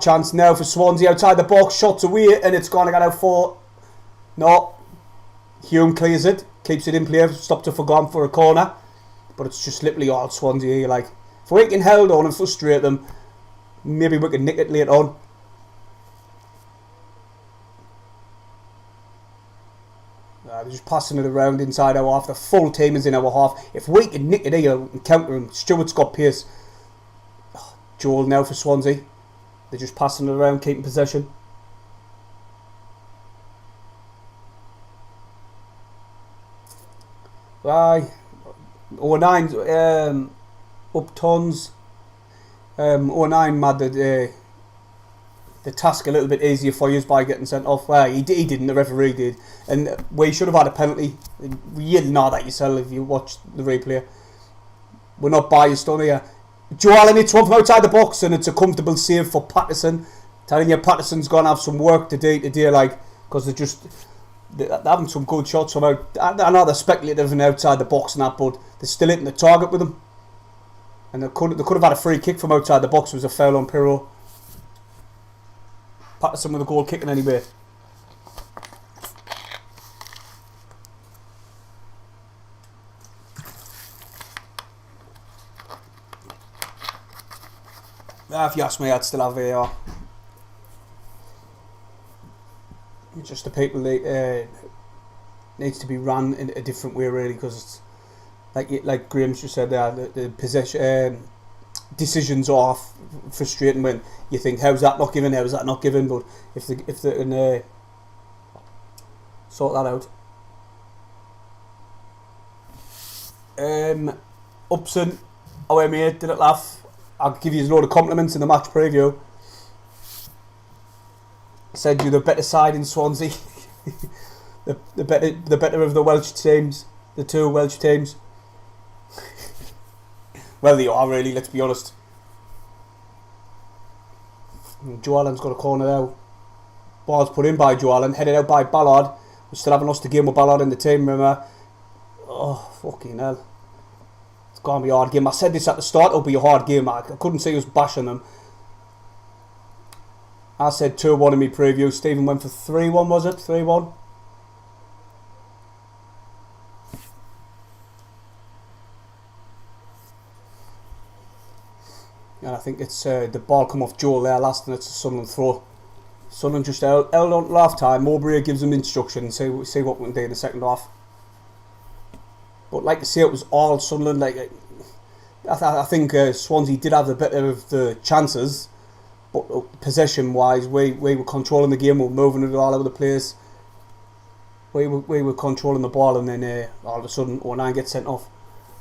Chance now for Swansea outside the box, shots away, and it's going to get out for... No. Hume clears it, keeps it in play, stopped it for gone for a corner. But it's just literally all Swansea here. Like, if we can hold on and frustrate them, maybe we can nick it later on. They're just passing it around inside our half. The full team is in our half. If we can nick it here and counter him, Stewart's got pace. Joel now for Swansea. They're just passing it around, keeping possession. Right. 09 up tons. 09 mad the task a little bit easier for you by getting sent off. He didn't, the referee did, and we should have had a penalty. You'll know that yourself if you watch the replay. We're not biased on here. Joe Allen hits one from outside the box, and it's a comfortable save for Patterson. Telling you, Patterson's gonna have some work to do like, because they're having some good shots from out. I know they're speculative and outside the box and that, but they're still hitting the target with them. And they could have had a free kick from outside the box. It was a foul on Pirro. Patterson with a goal kicking anyway. If you ask me, I'd still have VAR. Just the people needs to be run in a different way, really, because it's like Graham's just said there, the possession decisions are frustrating when you think, how's that not given, but if they can sort that out. Upson, away mate, did it laugh. I'll give you a load of compliments in the match preview. Said you're the better side in Swansea. the better of the Welsh teams, the two Welsh teams. Well, they are really, let's be honest. Joe Allen's got a corner now. Ball's put in by Joe Allen, headed out by Ballard. We still haven't lost a game with Ballard in the team, remember? Oh, fucking hell. It's going to be a hard game. I said this at the start, it'll be a hard game. I couldn't see us bashing them. I said 2-1 in my preview. Stephen went for 3-1, was it? 3-1? And I think it's the ball come off Joel there last, and it's a Sunderland throw. Sunderland just held on to half time. Mowbray gives them instructions. See what we can do in the second half. But like I say, it was all Sunderland. Like I think Swansea did have the better of the chances, but possession wise, we were controlling the game. We were moving it all over the place. We were controlling the ball, and then all of a sudden, 09 gets sent off.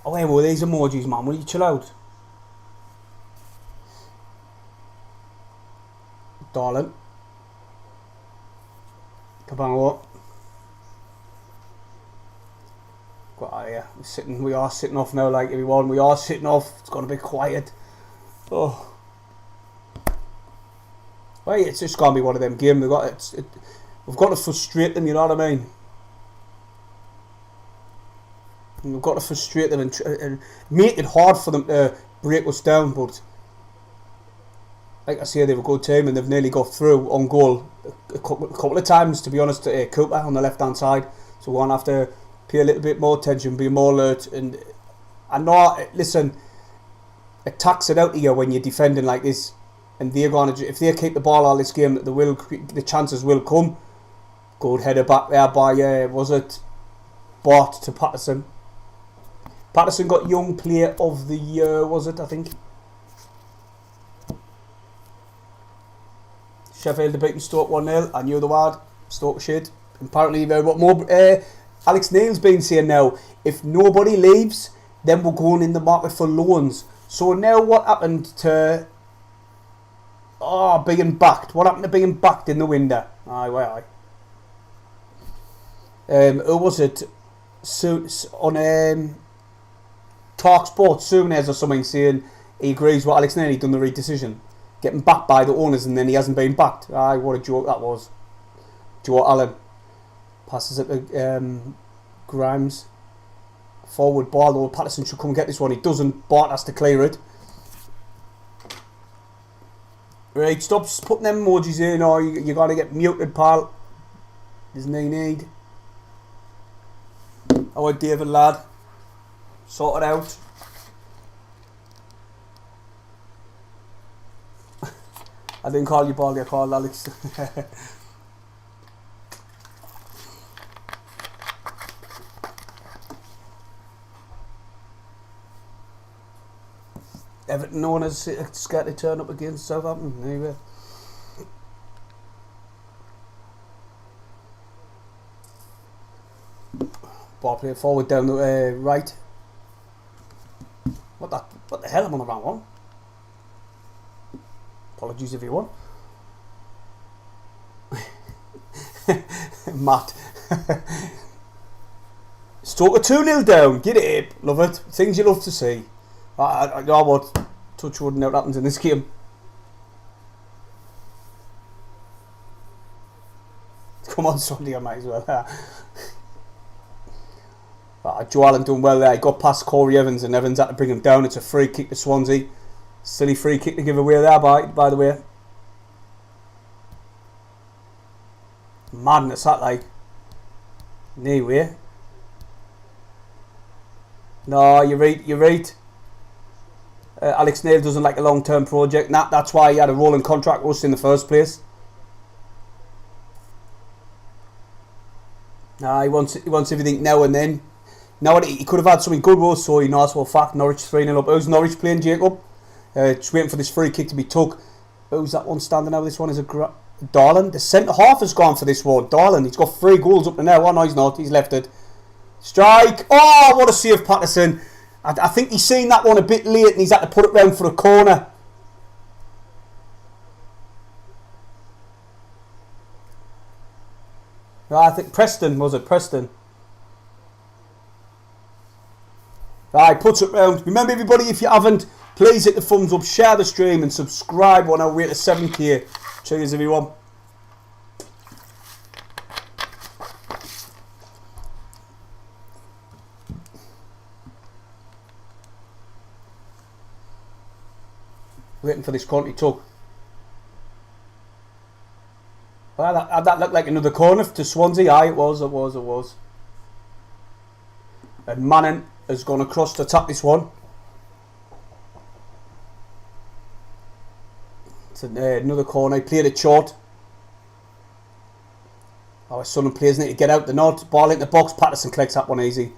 Oh, hey, well, these emojis, man. Will you chill out? Darling. Cabango. Got yeah, we are sitting off now, like everyone. We are sitting off. It's gonna be quiet. Oh, well, it's just gonna be one of them games. We've got to frustrate them. You know what I mean? We've got to frustrate them and make it hard for them to break us down. But like I say, they're a good team and they've nearly got through on goal a couple of times, to be honest, to Cooper on the left hand side. So we're going to have to pay a little bit more attention, be more alert. And I know, listen, it tax it out of you when you're defending like this. And they're going to, if they keep the ball all this game, the chances will come. Good header back there by, was it Bart to Patterson? Patterson got Young Player of the Year, was it, I think? Sheffield have beaten Stoke 1-0. I knew the word. Stoke shit. Apparently, what more? Alex Neil's been saying now, if nobody leaves, then we're going in the market for loans. So now what happened to being backed? What happened to being backed in the window? Aye. Who was it? On Talk Sports, Souness or something, saying he agrees with Alex Neil, he'd done the right decision. Getting backed by the owners and then he hasn't been backed. Aye, what a joke that was. Joe Allen passes it to Grimes. Forward ball, though Patterson should come and get this one. He doesn't. Bart has to clear it. Right, stop putting them emojis in, or you got to get muted, pal. There's no need. Oh, David, lad. Sort it out. I didn't call you Baldy, I called Alex. Everton owners scared to turn up against Southampton. Anyway. Ball played forward down the right. What the hell? I'm on the wrong one. Apologies everyone. Matt. Stoke 2-0 down. Get it, love it. Things you love to see. I know what. Touch wood, know what happens in this game. Come on, Sunday, I might as well. Joe Allen done well there. He got past Corey Evans and Evans had to bring him down. It's a free kick to Swansea. Silly free kick to give away there, by the way. Madness, that, like. Anyway. No, you're right. Alex Neil doesn't like a long-term project. That's why he had a rolling contract with us in the first place. Nah, he wants everything now and then. Now he could have had something good with us, so he knows for a fact. Norwich 3-0 up. Who's Norwich playing, Jacob? Just waiting for this free kick to be took. Who's that one standing out? This one is Darlin. The centre half has gone for this one. Darlin, he's got 3 goals up to now. Oh no, he's not. He's left it. Strike. Oh, what a save, Patterson. I think he's seen that one a bit late and he's had to put it round for a corner. I think Preston, was it? Preston. Right, puts it round. Remember everybody, if you haven't, please hit the thumbs up, share the stream and subscribe on our way to 7k. Cheers everyone. Waiting for this corner to tuck. Well, that looked like another corner to Swansea. Aye, it was. And Manning has gone across to tap this one. It's another corner. He played it short. Our Sunderland players need to get out the nod. Ball into the box. Patterson collects that one easy.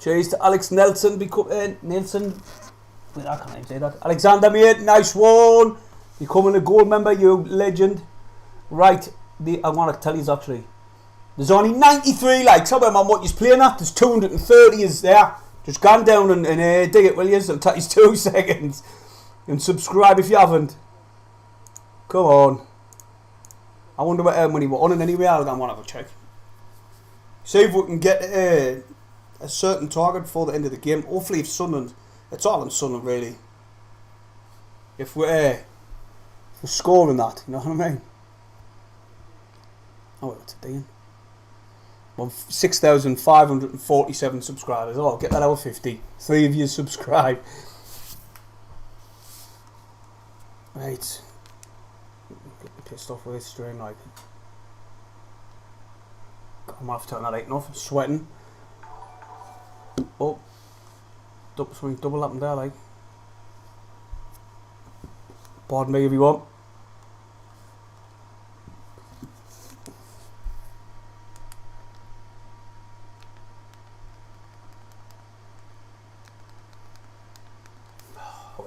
Cheers to Alex Nelson. Nelson. Wait, I can't even say that. Alexander, mate. Nice one. Becoming a goal member, you legend. Right. I want to tell you actually. There's only 93 likes. How about what you're playing at? There's 230 is there. Just gone down and dig it, will you? It'll take you 2 seconds. And subscribe if you haven't. Come on. I wonder what how many we're on in anyway. I'll go and have a check. See if we can get a certain target before the end of the game. Hopefully if Sunderland, it's all on Sunderland really. If we're scoring that, you know what I mean? Oh, what's it doing? 6,547 subscribers. Oh, get that out of 50. 3 of you subscribe. Right. Get pissed off with this stream, like. I might have to turn that light off. I'm sweating. Oh. Something double happened there, like. Pardon me, everyone.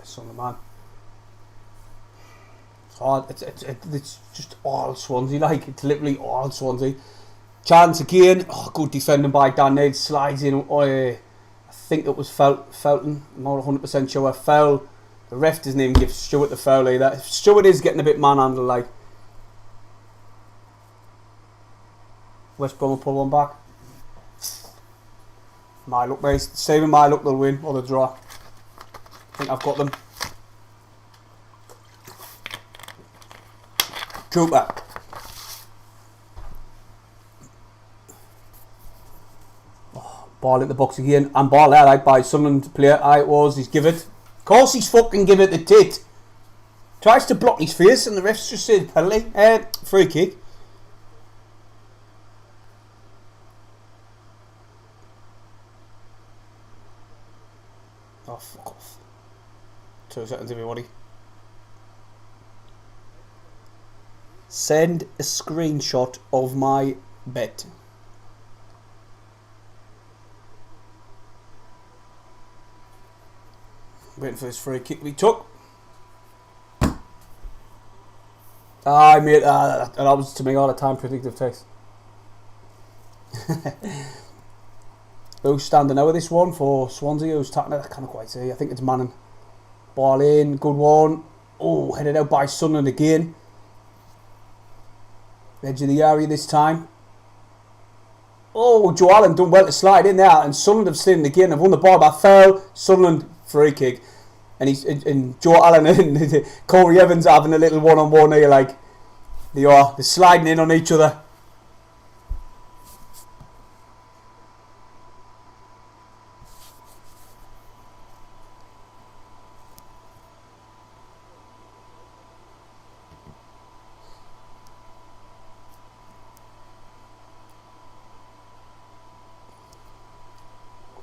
Sunderland, man. It's hard. It's just all Swansea, like. It's literally all Swansea. Chance again. Oh, good defending by Dan Ned. Slides in. I think it was Felton. I'm not 100% sure. Foul. The ref doesn't even give Stewart the foul either. Stewart is getting a bit manhandled, like. West Brom will pull one back. My luck, mate. Saving my luck, they'll win or they'll draw. I think I've got them. Cooper. Oh, ball in the box again. And ball there, like, by Sunderland player. It was. He's give it. Of course he's fucking give it the tit. Tries to block his face and the ref's just said penalty. Free kick. Oh, fuck off. 2 seconds, everybody. Send a screenshot of my bet. Waiting for this free kick we took. I made that was to me all the time predictive text. Who's standing out with this one for Swansea? Who's tapping it? I can't quite see. I think it's Manning. Ball in, good one. Oh, headed out by Sunderland again. Edge of the area this time. Oh, Joe Allen done well to slide in there, and Sunderland have stayed in again. They've won the ball by foul. Sunderland free kick, and Joe Allen and Corey Evans are having a little one-on-one here, like they're sliding in on each other.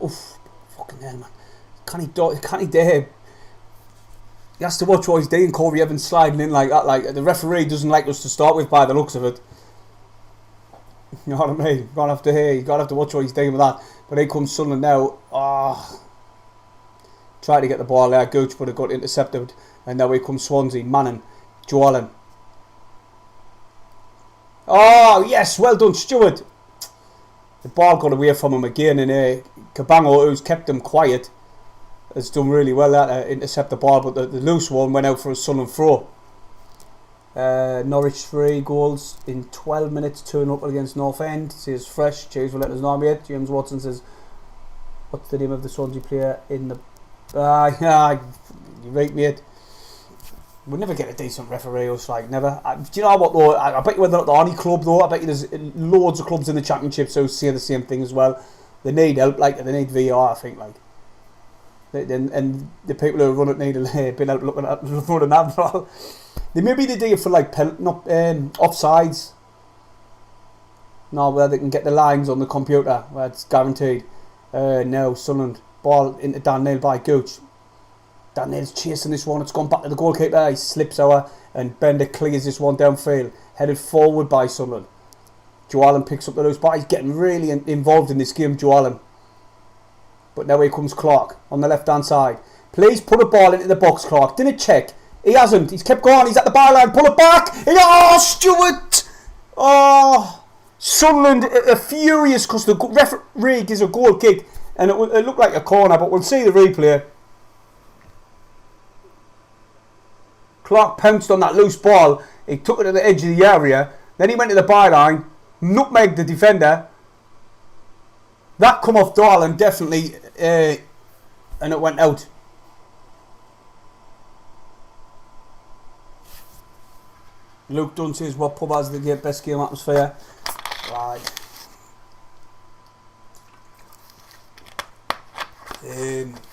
Oof, fucking hell, man. Can he dare He has to watch what he's doing. Corey Evans sliding in like that. Like, the referee doesn't like us to start with by the looks of it. You know what I mean? You're going to have to watch what he's doing with that. But here comes Sunderland now. Tried to get the ball there. Gooch, but it got intercepted. And now here comes Swansea. Manning. Joe Allen. Oh, yes. Well done, Stewart. The ball got away from him again. And Cabango, who's kept him quiet, has done really well there to intercept the ball. But the loose one went out for a Sunderland throw. Norwich 3 goals in 12 minutes, 2-0 against North End. Says fresh. James will let us know yet. James Watson says, what's the name of the Swansea player in the... you right, mate. We'll never get a decent referee, us, like, never. Do you know what, though? I bet you whether at the only club, though, I bet you there's loads of clubs in the Championship who say the same thing as well. They need help, like, they need VAR, I think, like. And the people who run it need a bit help looking at running that. Maybe they do it for like offsides. No, where they can get the lines on the computer where it's guaranteed. No, Sunderland ball into Dan Neil by Gooch. Dan Neil's chasing this one. It's gone back to the goalkeeper. He slips over and Bender clears this one downfield. Headed forward by Sunderland. Joe Allen picks up the loose ball. He's getting really involved in this game, Joe Allen. But now here comes Clark on the left hand side. Please put a ball into the box, Clark. Didn't check. He hasn't. He's kept going. He's at the byline. Pull it back. Oh, Stewart. Oh, Sunderland are furious because the referee gives a goal kick. And it looked like a corner, but we'll see the replay. Clark pounced on that loose ball. He took it to the edge of the area. Then he went to the byline. Nutmegged the defender. That come off Darlin, definitely. And it went out. Luke Dunn says what pub has the best game atmosphere. Right.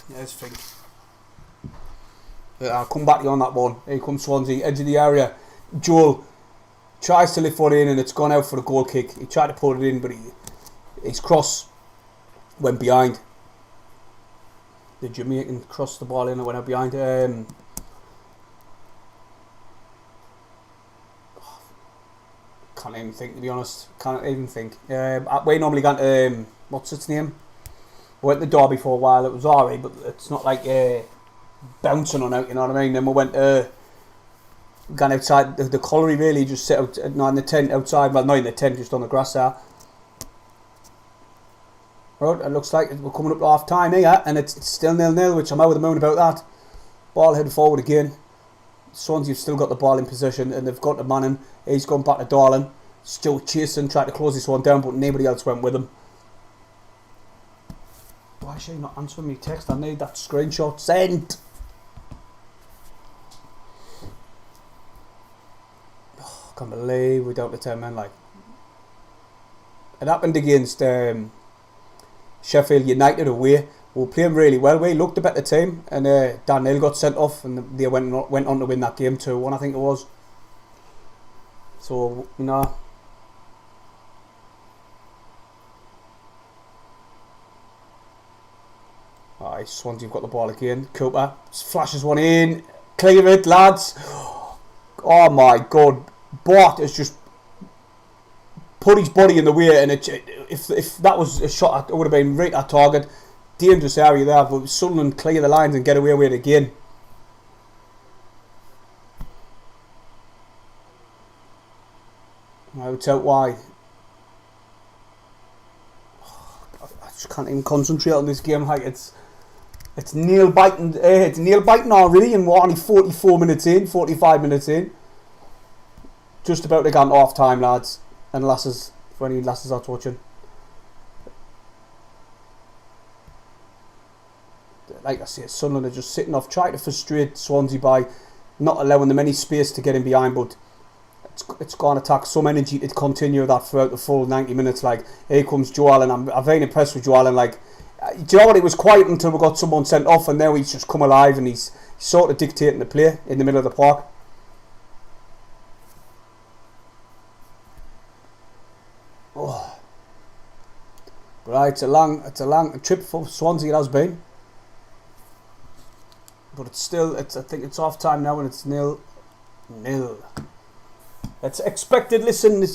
Let's think. I'll come back to you on that one. Here comes Swansea, edge of the area. Joel tries to lift one in and it's gone out for a goal kick. He tried to put it in, but his cross went behind. The Jamaican crossed the ball in and went out behind. Can't even think, to be honest. Can't even think. We normally got what's its name? We went to Derby for a while. It was alright, but it's not like bouncing on out. You know what I mean? Then we went gone outside the colliery. Really, just sit out in the tent outside. Well, not in the tent, just on the grass there. Right, it looks like we're coming up to half time here, and it's still 0-0, which I'm over the moon about that. Ball headed forward again. Swansea have still got the ball in possession and they've got the Manning. He's gone back to Darlin. Still chasing, tried to close this one down, but nobody else went with him. Why is she not answering me text? I need that screenshot. Send! Oh, I can't believe we're down to 10 men. Like, it happened against Sheffield United away. We were playing really well. We looked a better team, and Dan Neil got sent off, and they went on to win that game 2-1, I think it was. So, you know. Alright, Swansea have got the ball again. Cooper flashes one in. Clear it, lads. Oh my God. Bart has just put his body in the way, and if that was a shot, it would have been right at target. Dangerous area there, but Sunderland clear the lines and get away with it again. Now it's out wide. I just can't even concentrate on this game. Like it's nail biting. It's nail biting already, and we're only 44 minutes in, 45 minutes in. Just about to go half time, lads and lasses. For any lasses out watching. Like I say, Sunderland are just sitting off, trying to frustrate Swansea by not allowing them any space to get in behind, but it's going to take some energy to continue that throughout the full 90 minutes. Like, here comes Joe Allen. I'm very impressed with Joe Allen. Like, do you know what? It was quiet until we got someone sent off, and now he's just come alive and he's sort of dictating the play in the middle of the park. Oh. Right, it's a long trip for Swansea. It has been. but it's still, I think it's half time now and it's 0-0. It's expected. Listen,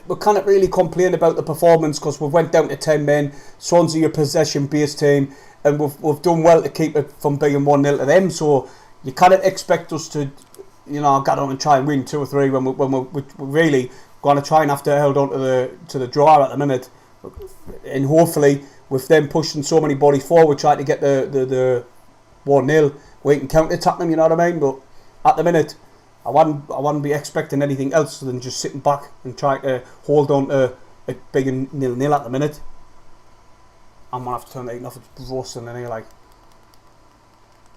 we can't really complain about the performance because we went down to 10 men. Swansea a possession-based team, and we've done well to keep it from being 1-0 to them. So you can't expect us to, get on and try and win 2 or 3 when we're really going to try and have to hold on to the draw at the minute. And hopefully, with them pushing so many bodies forward, trying to get the 1-0, we can counter-attack them. You know what I mean? But at the minute, I wouldn't be expecting anything else than just sitting back and trying to hold on to a big 0-0 at the minute. I'm gonna have to turn the heating off. It's roasting in here, like.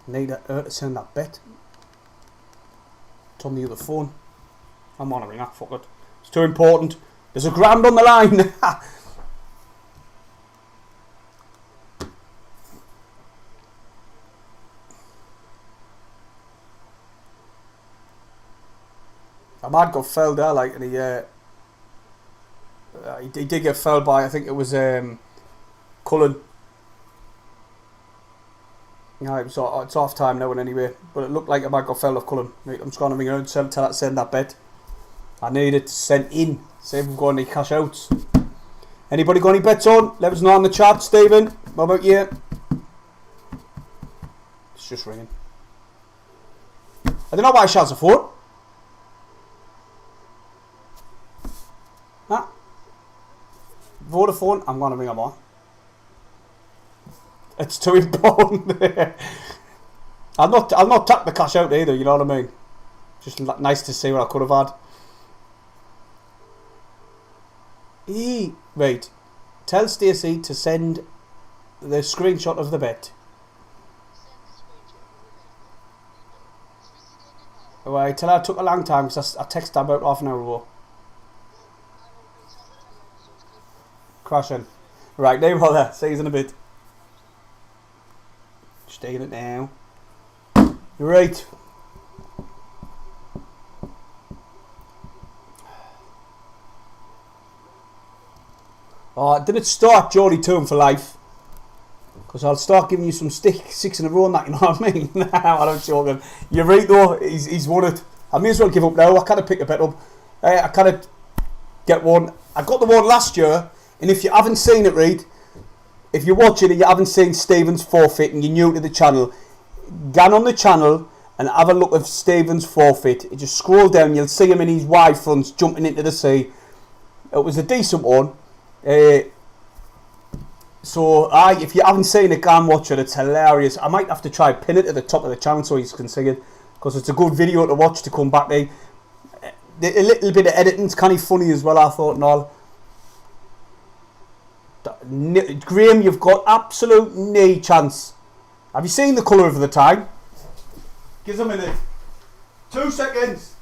Need her to send that bet. It's on the other phone. I'm on a ring. Fuck it. It's too important. There's a grand on the line. I might got fouled there, like, and he did get fouled by, I think it was Conlin. Yeah, it's half time now, and anyway, but it looked like I might got fouled off Conlin. I'm just going to ring around and send that bet. I need it sent in. See if we've got any cash outs. Anybody got any bets on? Let us know in the chat, Stephen. What about you? It's just ringing. I don't know why she has a phone. Nah. Vodafone, I'm going to ring them on. It's too important. I'll not tap the cash out either, you know what I mean? Just nice to see what I could have had. Right. Tell Stacey to send the screenshot of the bet. Right, tell her it took a long time because I texted her about half an hour ago. Crashing. Right, no bother. See you in a bit. Just taking it now. Right. Did it start Geordie Toon for life? Because I'll start giving you some 6 in a row and that, you know what I mean? No, I don't joke him. You're right though, he's won it. I may as well give up now. I kind of pick a bet up. I kind of get one. I got the one last year. And if you haven't seen it, Reed, if you're watching and you haven't seen Stephen's forfeit and you're new to the channel, get on the channel and have a look at Stephen's forfeit. You just scroll down, you'll see him in his wide fronts jumping into the sea. It was a decent one. So if you haven't seen it, go and watch it. It's hilarious. I might have to try pin it at the top of the channel so you can see it, because it's a good video to watch to come back to. A little bit of editing's kind of funny as well, I thought, and all. Graham, you've got absolute no chance. Have you seen the colour of the time? Give us a minute. 2 seconds.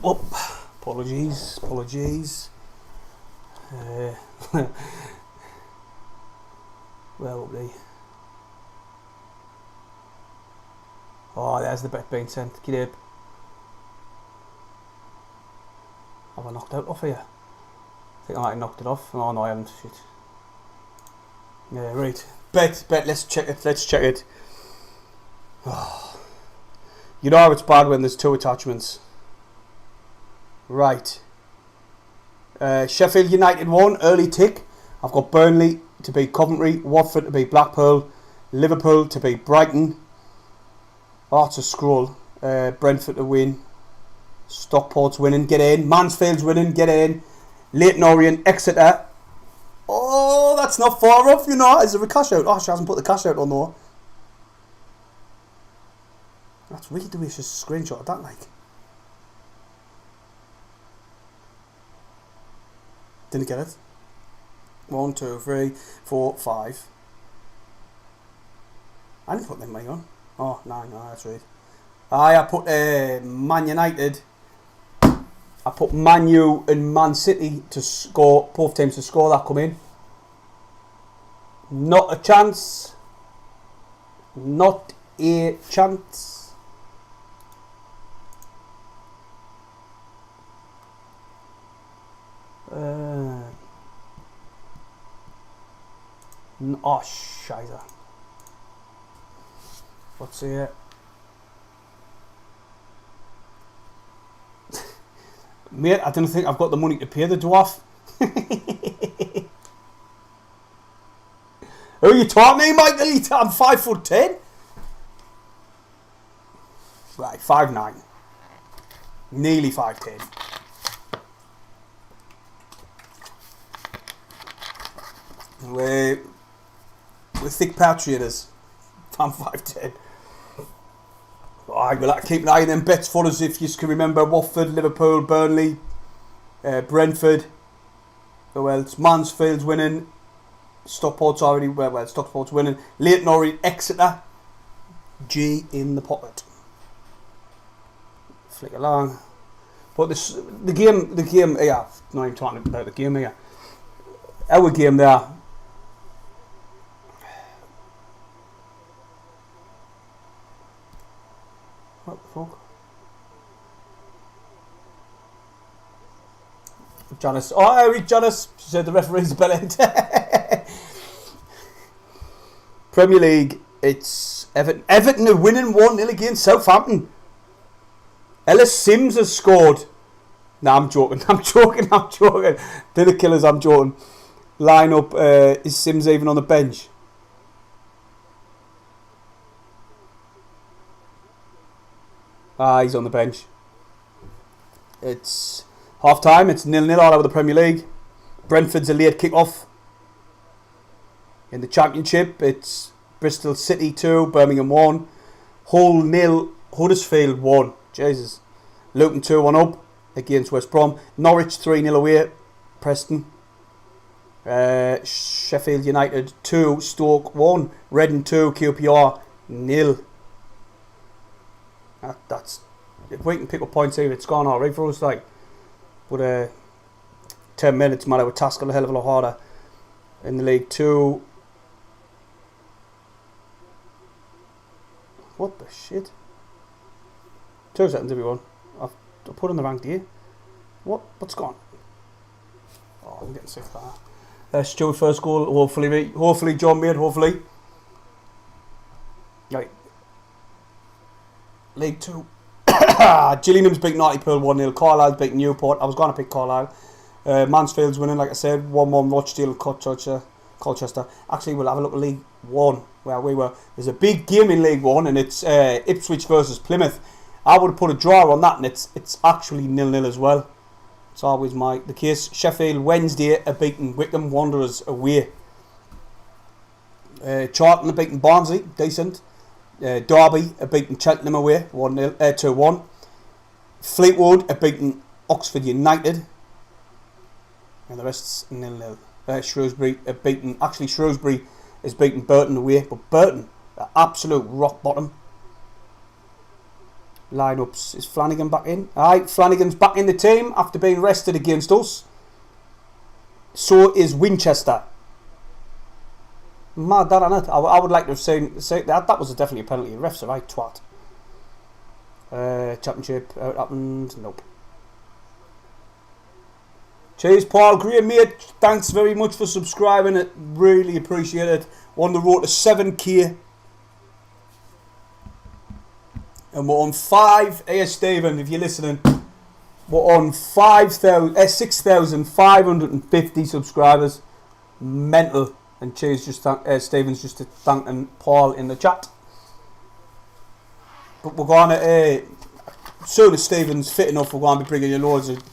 Oh, apologies. Where will be? Oh, there's the bet being sent. Get up. Have I knocked out off here? I think I might have knocked it off. Oh no, I haven't. Shit. Yeah, right. Bet. Let's check it. Oh. You know how it's bad when there's 2 attachments. Right. Sheffield United 1, early tick. I've got Burnley to beat Coventry, Watford to beat Blackpool, Liverpool to beat Brighton. Oh, it's a scroll. Brentford to win. Stockport's winning, get in. Mansfield's winning, get in. Leyton Orient, Exeter. Oh, that's not far off, you know. Is there a cash out? Oh, she hasn't put the cash out on though. That's weird the way it's just a screenshot of that, like. Didn't get it. 1, 2, 3, 4, 5. I didn't put them money on. Oh, 9, no, that's right. I put Man United. I put Man U and Man City to score, both teams to score that come in. Not a chance. Not a chance. Oh, scheiße. What's here? Mate, I don't think I've got the money to pay the dwarf. Who are you talking to, Michael? I'm 5'10". Right, 5'9". Nearly 5'10". We're thick patriots. I'm 5'10". Alright, we'll have to keep an eye on them bets for us if you can remember. Watford, Liverpool, Burnley, Brentford. Who else? Mansfield's winning. Stockport's already, well, Stockport's winning. Leyton Orient, Exeter. G in the pocket. Flick along. But the game, yeah, not even talking about the game here. Our game there. What the fuck? Janice. Oh, I read Janice. She said the referee's bellend. Premier League. It's Everton. Everton are winning 1-0 against Southampton. Ellis Sims has scored. Nah, I'm joking. Dinner killers, I'm joking. Line up. Is Sims even on the bench? He's on the bench. It's half time. It's 0-0 all over the Premier League. Brentford's a late kick-off. In the Championship, it's Bristol City 2, Birmingham 1. Hull 0, Huddersfield 1. Jesus. Luton 2-1 up against West Brom. Norwich 3-0 away. Preston. Sheffield United 2, Stoke 1. Reading 2, QPR 0. That's, if we can pick up points here, it's gone alright for us, like. But 10 minutes, man, I would task a hell of a lot harder in the League 2. What the shit? 2 seconds, everyone. I've put on the ranked here. What's gone? Oh, I'm getting sick of that. Stuart first goal, hopefully John made, hopefully. Right. League 2. Gillingham's beating Hartlepool 1-0. Carlisle's beating Newport. I was going to pick Carlisle. Mansfield's winning, like I said. 1-1 Rochdale and Colchester. Actually, we'll have a look at League 1 where we were. There's a big game in League 1 and it's Ipswich versus Plymouth. I would have put a draw on that and it's actually 0-0 as well. It's always the case. Sheffield Wednesday are beating Wycombe Wanderers away. Charlton are beating Barnsley. Decent. Derby are beating Cheltenham away 2-1. Fleetwood are beating Oxford United, and the rest's 0-0. Shrewsbury are beating. Actually, Shrewsbury is beating Burton away, but Burton are absolute rock bottom. Lineups, is Flanagan back in? Aye, Flanagan's back in the team after being rested against us. So is Winchester. Mad that, isn't it? I would like to have seen that. That was definitely a penalty. Ref's a right twat. Championship happened. Nope. Cheers, Paul. Great, mate. Thanks very much for subscribing. It really appreciate it. On the road to 7k. And we're on 5. Hey, Stephen, if you're listening, we're on 6,550 subscribers. Mental. And cheers, Stephen's just thanking Paul in the chat. But we're going to, soon as Stephen's fit enough, we're going to be bringing you loads of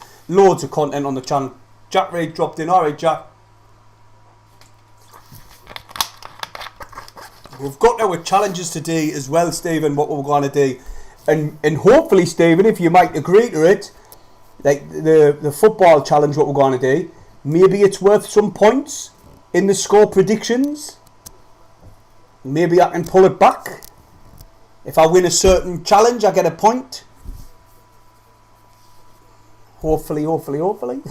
content on the channel. Jack Reid dropped in. Alright, Jack. We've got our challenges today as well, Stephen, what we're going to do. and hopefully, Stephen, if you might agree to it, like the football challenge, what we're going to do, maybe it's worth some points in the score predictions. Maybe I can pull it back. If I win a certain challenge, I get a point. Hopefully,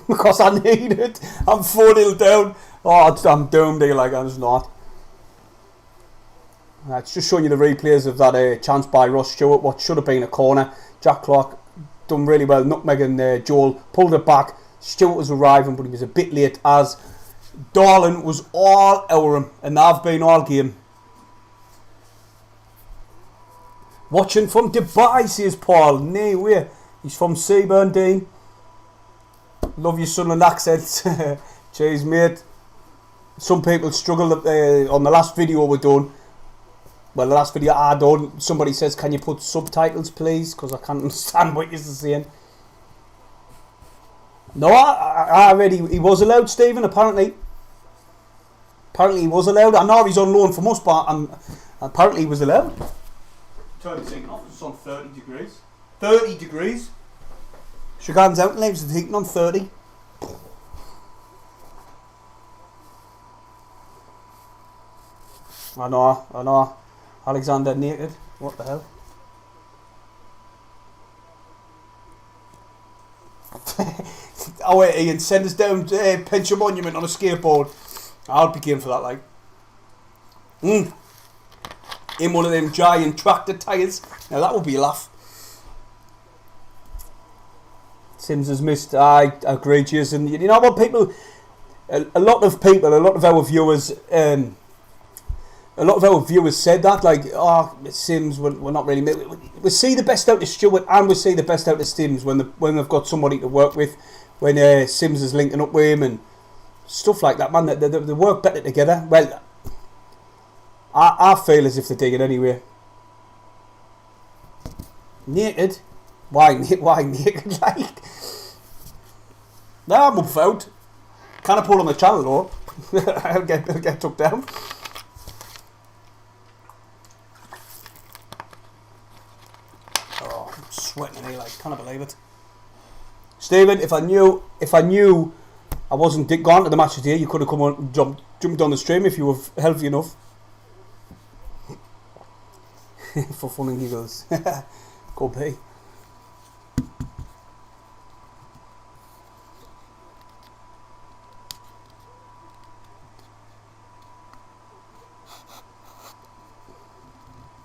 because I need it. I'm 4-0 down. Oh, I'm doomed here, like I'm just not. It's just showing you the replays of that chance by Ross Stewart, what should have been a corner. Jack Clark done really well, nutmegging Joel, pulled it back. Stewart was arriving, but he was a bit late, as Darlin was all over him, and they've been all game. Watching from Dubai, says Paul. No way. He's from Seaburn, Dean. Love your Sunderland accent. Cheers, mate. Some people struggle on the last video we're done. Well, the last video I done, somebody says, can you put subtitles, please? Because I can't understand what you're saying. No, I already, he was allowed, Stephen, apparently. Apparently he was allowed. I know he's on loan from us, but apparently he was allowed. Turn the heating off, it's on 30 degrees. 30 degrees. Sugar's out and leaves the heating on 30. I know. Alexander naked. What the hell? Oh wait, Ian, send us down to Pension Monument on a skateboard. I'll be game for that, like. In one of them giant tractor tyres. Now that would be a laugh. Sims has missed. I agree, Jason. You know what, people? A lot of our viewers. A lot of our viewers said that, like, oh, Sims, we're not really. We see the best out of Stewart, and we see the best out of Sims when they've got somebody to work with, when Sims is linking up with him and stuff like that. Man, they work better together. Well, I feel as if they dig it anyway. Naked, why naked? Like, nah, I'm up out. Can I pull on the channel though? I'll get took down. Sweating here, like, can't believe it. Stephen, if I knew I wasn't gone to the match today, you could have come on, jumped on the stream if you were healthy enough. For fun and giggles. Go pay.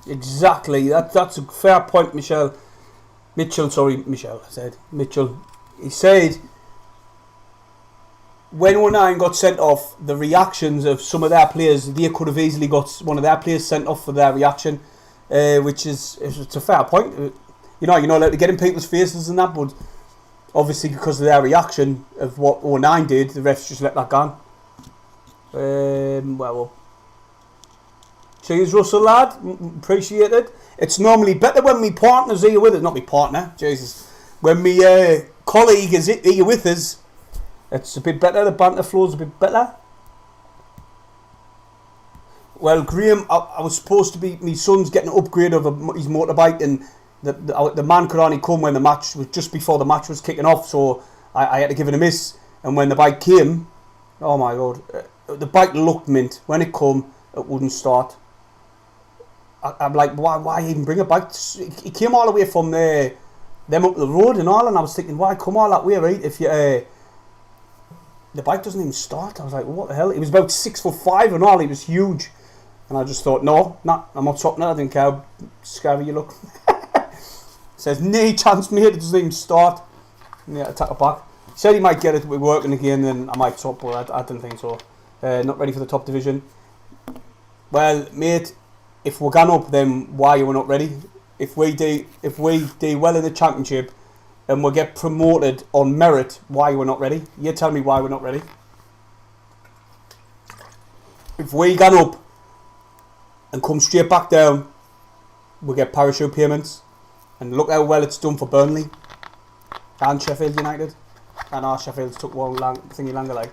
Exactly. That's a fair point, Mitchell. He said when 09 got sent off, the reactions of some of their players, they could have easily got one of their players sent off for their reaction, which is it's a fair point. You know, you're not allowed to get in people's faces and that, but obviously because of their reaction of what 09 did, the refs just let that go. Well. Cheers, Russell, lad. Appreciate it. It's normally better when my partner's here with us. Not my partner, Jesus. When my colleague is here with us, it's a bit better. The banter flow's a bit better. Well, Graham, I was supposed to be... My son's getting an upgrade of his motorbike, and the man could only come when the match was... Just before the match was kicking off, so I had to give it a miss. And when the bike came... Oh, my God. The bike looked mint. When it come, it wouldn't start. I'm like, why even bring a bike? He came all the way from them up the road and all, and I was thinking, why come all that way, right? If you the bike doesn't even start. I was like, what the hell? He was about 6'5" and all. He was huge, and I just thought, no, I'm not stopping it. I didn't care how scary you look. Says, no chance, mate. It doesn't even start. Yeah, I take it back. He said he might get it working again, then I might stop, but I didn't think so. Not ready for the top division. Well, mate. If we're going up, then why are we not ready? If we do well in the championship and we get promoted on merit, why are we not ready? You tell me why we're not ready. If we go up and come straight back down, we get parachute payments. And look how well it's done for Burnley and Sheffield United. And our Sheffield's took one thingy longer, like.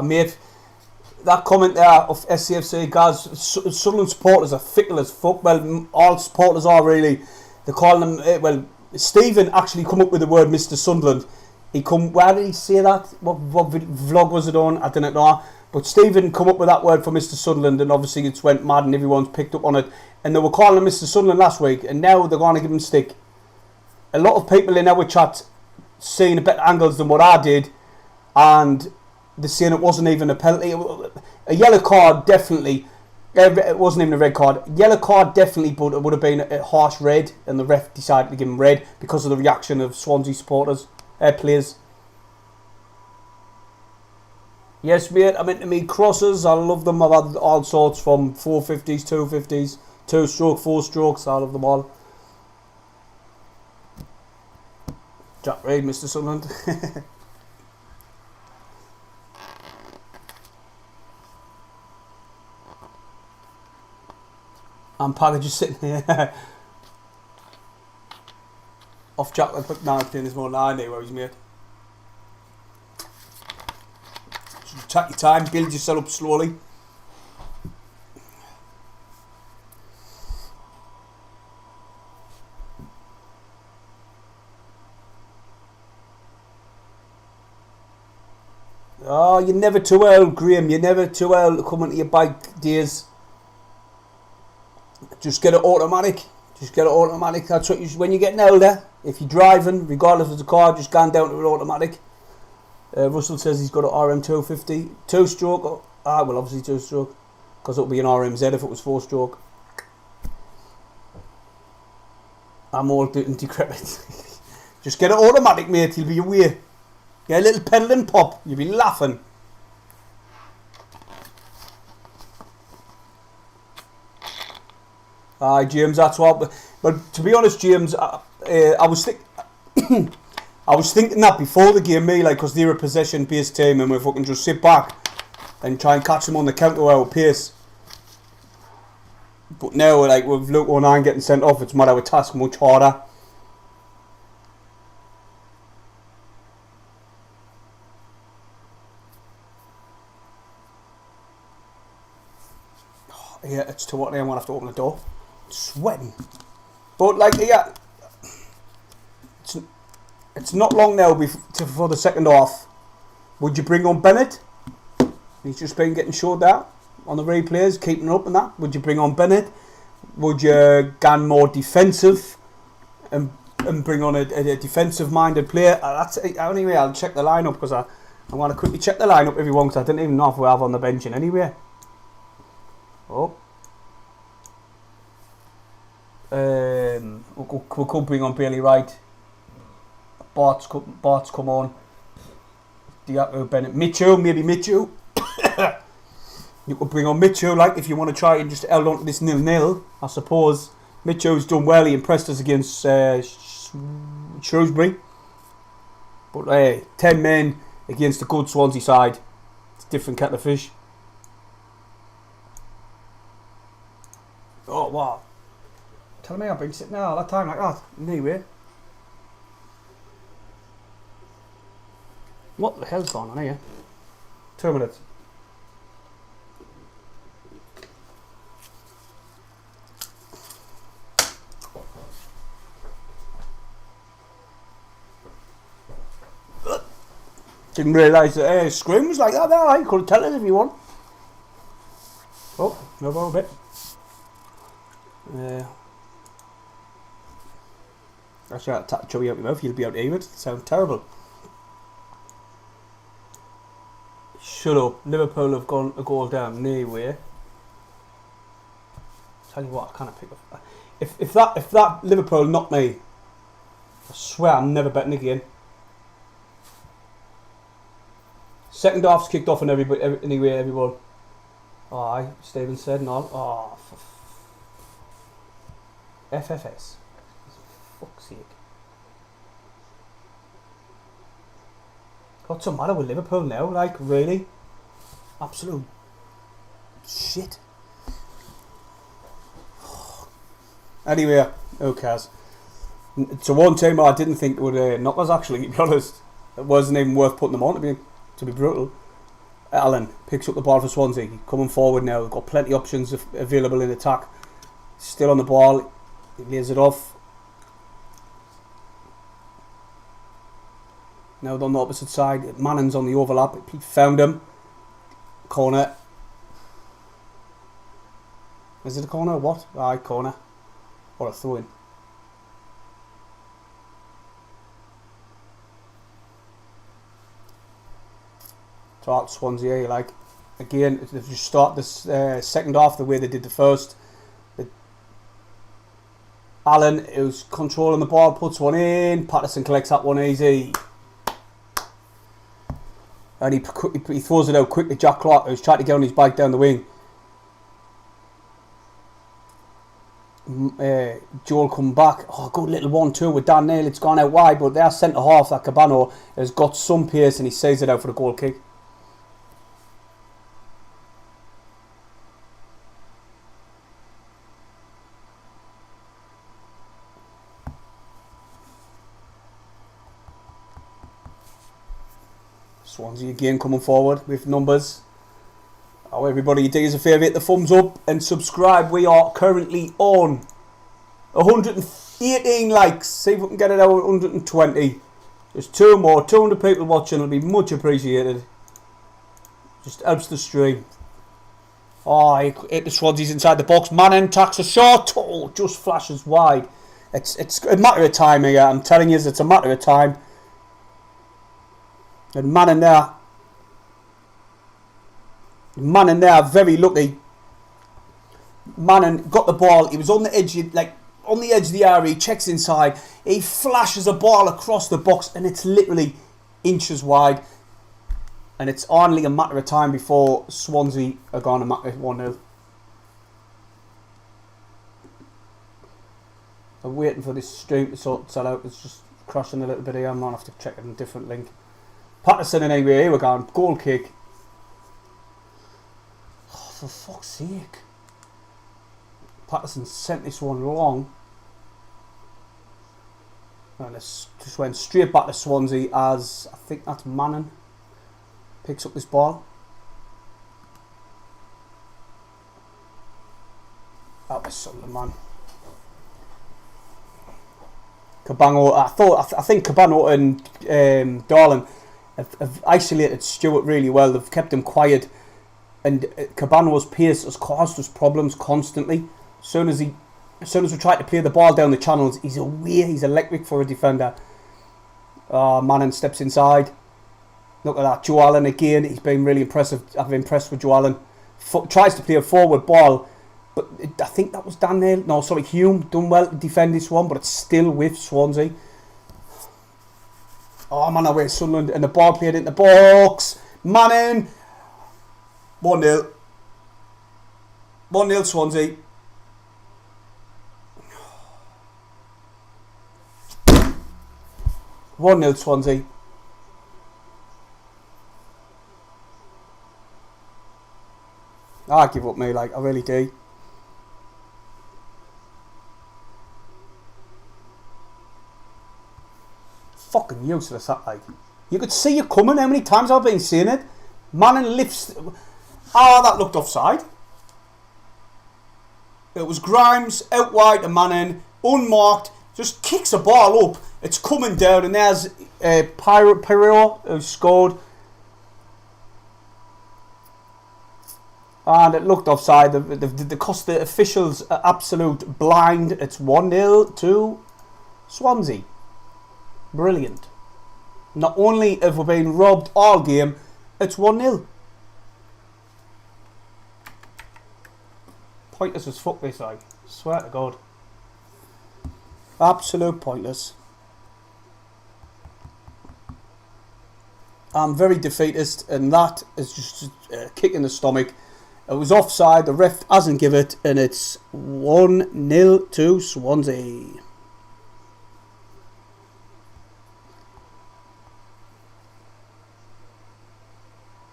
Mate, that comment there of SAFC guys, Sunderland supporters are fickle as fuck. Well, all supporters are really. They're calling them. Well, Stephen actually come up with the word Mr. Sunderland. Where did he say that? What vlog was it on? I didn't know. But Stephen come up with that word for Mr. Sunderland, and obviously it's went mad, and everyone's picked up on it. And they were calling him Mr. Sunderland last week, and now they're going to give him stick. A lot of people in our chat seeing a better angles than what I did, and they're saying it wasn't even a penalty. A yellow card, definitely. It wasn't even a red card. Yellow card, definitely, but it would have been a harsh red, and the ref decided to give him red because of the reaction of Swansea supporters, players. Yes, mate, I'm into me crosses. I love them. I've had all sorts from 450s, 250s, 2-stroke, 4-strokes. I love them all. Jack Reid, Mr. Sunderland. And Pider just sitting here. Off Jack, I put 19 is more than I knew where he's made. Just take your time, build yourself up slowly. Oh, you're never too old, Graham. You're never too old to come into your bike days. Just get it automatic. Just get it automatic. That's what you, when you're getting older, if you're driving, regardless of the car, just going down to an automatic. Russell says he's got an RM250. 2-stroke. Well, obviously 2-stroke. Because it would be an RMZ if it was 4-stroke. I'm old and decrepit. Just get it automatic, mate. You'll be away. Get a little pedal and pop. You'll be laughing. James, that's what. But to be honest, James, I was thinking that before the game, me, like, because they're a possession-based team, and we fucking just sit back and try and catch them on the counter at our pace. But now, like, with Luke O'Nien getting sent off, it's made our task much harder. Oh, yeah, it's to what I'm gonna have to open the door. Sweating, but like, yeah, it's not long now before the second half. Would you bring on Bennett? He's just been getting showed out on the replays, keeping up and that. Would you bring on Bennett? Would you go more defensive and bring on a defensive-minded player? Anyway, I'll check the lineup because I want to quickly check the lineup, everyone, because I didn't even know if we have on the bench in anyway. Oh. We could bring on Bailey Wright. Bart's come on. Diaco Bennett. maybe Mitchell. You could bring on Mitchell, like, if you want to try and just hold on to this 0-0, I suppose. Mitchell's done well. He impressed us against Shrewsbury. But 10 men against a good Swansea side. It's a different kettle of fish. Oh, wow. Tell me I've been sitting there all that time like that. Anyway. What the hell's going on here? 2 minutes. Didn't realise that scream was like that there. I couldn't tell us if you want. Oh, no more a bit. Actually, I'll tap chubby out your mouth, you'll be able to hear it. Sounds terrible. Shut up. Liverpool have gone a goal down. No way. Tell you what, I can't pick up. If that Liverpool knocked me, I swear I'm never betting again. Second half's kicked off and anyway, everyone. Oh, aye, Stephen said and all. Oh, FFS. Fuck's sake. What's the matter with Liverpool now? Like, really? Absolute shit. Anyway, who cares? It's a one team I didn't think would knock us, actually, to be honest. It wasn't even worth putting them on, to be brutal. Allen picks up the ball for Swansea. Coming forward now. They've got plenty of options available in attack. Still on the ball. He lays it off. Now on the opposite side. Manning's on the overlap. He found him. Corner. Is it a corner or what? Aye, corner. Or a throw-in. Start Swansea, like, again, if you start this second half the way they did the first. Allen, who's controlling the ball, puts one in. Patterson collects that one easy. And he throws it out quickly. Jack Clark, who's trying to get on his bike down the wing. Joel come back. Oh, good little 1-2 with Dan Neil. It's gone out wide, but their centre half, that Cabano, has got some pace and he saves it out for the goal kick. Swansea again coming forward with numbers. Oh, everybody, do us a favour, hit the thumbs up and subscribe. We are currently on 118 likes. See if we can get it out at 120. There's 2 more, 200 people watching. It'll be much appreciated. Just helps the stream. Oh, hit the Swansea's inside the box. Manning tacks a shot. Oh, just flashes wide. It's a matter of time here. I'm telling you, it's a matter of time. And Manning there, very lucky. Manning got the ball. He was on the edge, on the edge of the area. He checks inside. He flashes a ball across the box, and it's literally inches wide. And it's only a matter of time before Swansea are going to make it 1-0. I'm waiting for this stream to sort itself out. It's just crashing a little bit here. I'm going to have to check it on a different link. Patterson and anyway, here we're going. Goal kick. Oh, for fuck's sake. Patterson sent this one long. And it just went straight back to Swansea as, I think that's Manning picks up this ball. That was Sunderland, man. I think Cabano and Darlin have isolated Stewart really well. They've kept him quiet, and Cabano's pace has caused us problems constantly. As soon as we try to play the ball down the channels, he's away. He's electric for a defender. Manning steps inside. Look at that, Joe Allen again. He's been really impressive. I've been impressed with Joe Allen. Tries to play a forward ball, but I think that was Dan Neil. No, sorry, Hume done well to defend this one, but it's still with Swansea. Oh, I'm on our way to Sunderland, and the ball played into the box. Manning. 1-0. 1-0 Swansea. Swansea. I give up, mate. I really do. Fucking useless, that, You could see it coming. How many times I've been seeing it? Manning lifts. That looked offside. It was Grimes out wide to Manning, unmarked, just kicks the ball up. It's coming down, and there's Pider who scored. And it looked offside. The cost the officials are absolute blind. It's 1-0 to Swansea. Brilliant. Not only have we been robbed all game, it's 1-0. Pointless as fuck this, swear to God. Absolute pointless. I'm very defeatist, and that is just a kick in the stomach. It was offside, the ref hasn't given it, and it's 1-0 to Swansea.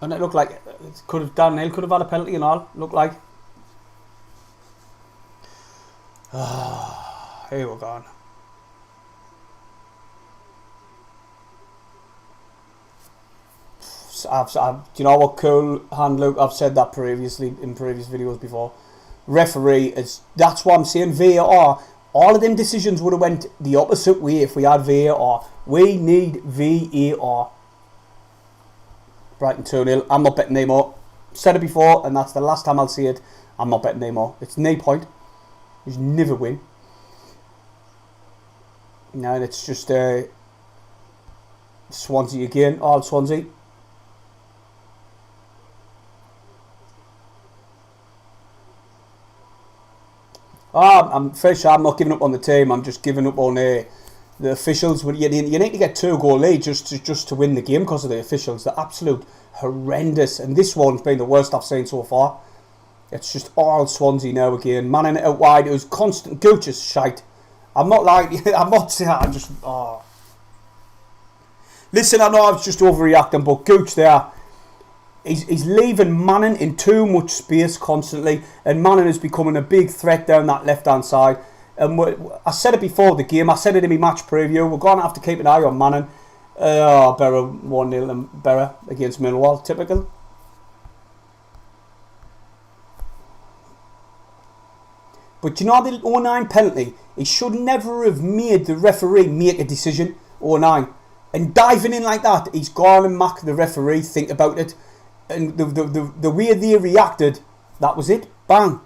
And it looked like it could have done. Neil could have had a penalty and all. Looked like. Here we're going. do you know what, cool hand, Luke? I've said that previously in previous videos before. Referee is, that's what I'm saying. VAR, all of them decisions would have went the opposite way if we had VAR. We need VAR. Brighton 2-0. I'm not betting no more. Said it before, and that's the last time I'll see it. I'm not betting no more. It's no point. You never win. No, and it's just Swansea again. All Swansea. I'm fair sure I'm not giving up on the team. I'm just giving up on the officials. You need to get 2-goal lead just to win the game because of the officials. They're absolute horrendous, and this one's been the worst I've seen so far. It's just all Swansea now again. Manning out wide. It was constant. Gooch is shite. I'm not like I'm not saying. I just Listen, I know I was just overreacting, but Gooch there. He's leaving Manning in too much space constantly, and Manning is becoming a big threat down that left-hand side. And I said it before the game, I said it in my match preview, we're going to have to keep an eye on Manning. Borough 1-0 and Borough against Millwall, typical. But you know the 09 penalty, he should never have made the referee make a decision, 09. And diving in like that, he's gone and make the referee think about it. And the way they reacted, that was it. Bang.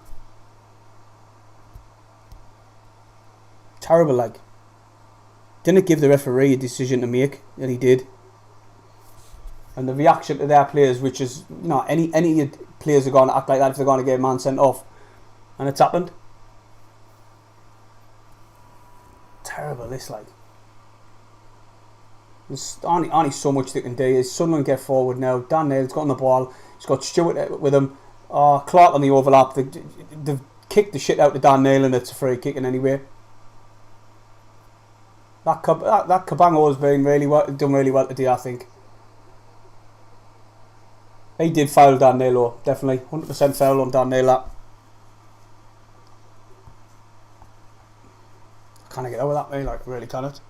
Terrible, like. Didn't give the referee a decision to make, and he did. And the reaction to their players, which is, you know, any players are going to act like that if they're going to get a man sent off. And it's happened. Terrible, this, like. There's only so much they can do. Is Sunderland get forward now? Dan Neil's got on the ball. He's got Stewart with him. Clark on the overlap. They've kicked the shit out of Dan Neil, and it's a free kick in anyway. That Cabango has been done really well today, I think. He did foul Dan Neil, though, definitely 100% foul on Dan Neil. That. Can I get over that, mate? Like, really can it?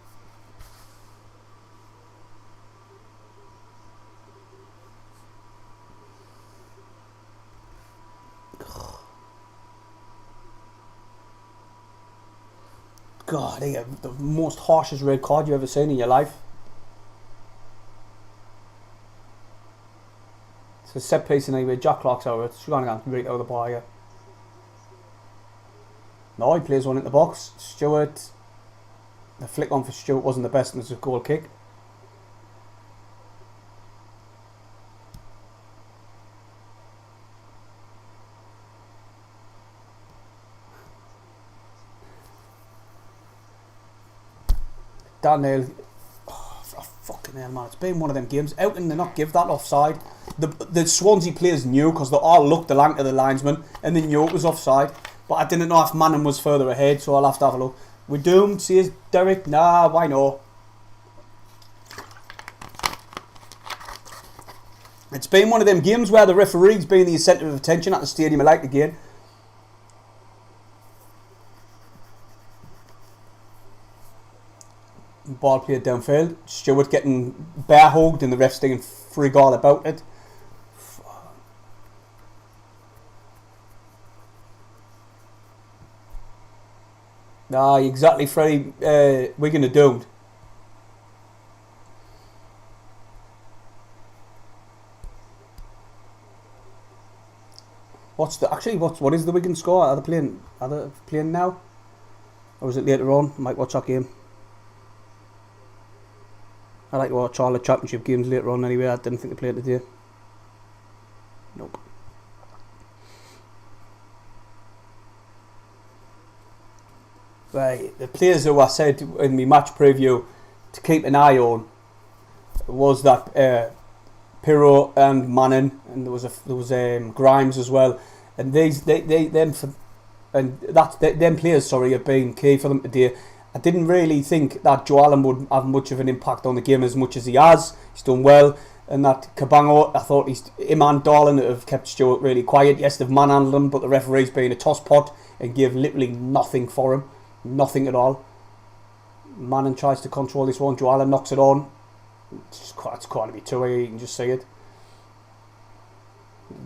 God, they have the most harshest red card you've ever seen in your life. It's a set piece anyway. Jack Clark's over it. She's going to go right out of the bar here. No, he plays one in the box. Stewart. The flick on for Stewart wasn't the best, and it's a goal kick. Dan Neil, fucking hell, man, it's been one of them games. How can they not give that offside? The Swansea players knew, because they all looked along to the linesman, and they knew it was offside. But I didn't know if Manning was further ahead, so I'll have to have a look. We're doomed, says Derek. Nah, why not? It's been one of them games where the referee's been the centre of attention at the stadium. I like the game. Ball played downfield. Stewart getting bear hugged, and the ref's thinking frig all about it. Nah, exactly, Freddie. Wigan are doomed. What is the Wigan score? Are they playing now? Or is it later on? I might watch that game. I like to watch all the championship games later on anyway. I didn't think they played today. Nope. Right, the players who I said in my match preview to keep an eye on was that Pirro and Manning, and there was Grimes as well, and them players, sorry, have been key for them today. I didn't really think that Joe Allen would have much of an impact on the game as much as he has. He's done well. And that Cabango, I thought him and Darlin have kept Stewart really quiet. Yes, they've manhandled him, but the referee's been a tosspot and gave literally nothing for him. Nothing at all. Manning tries to control this one. Joe Allen knocks it on. It's quite to be 2-8, you can just see it.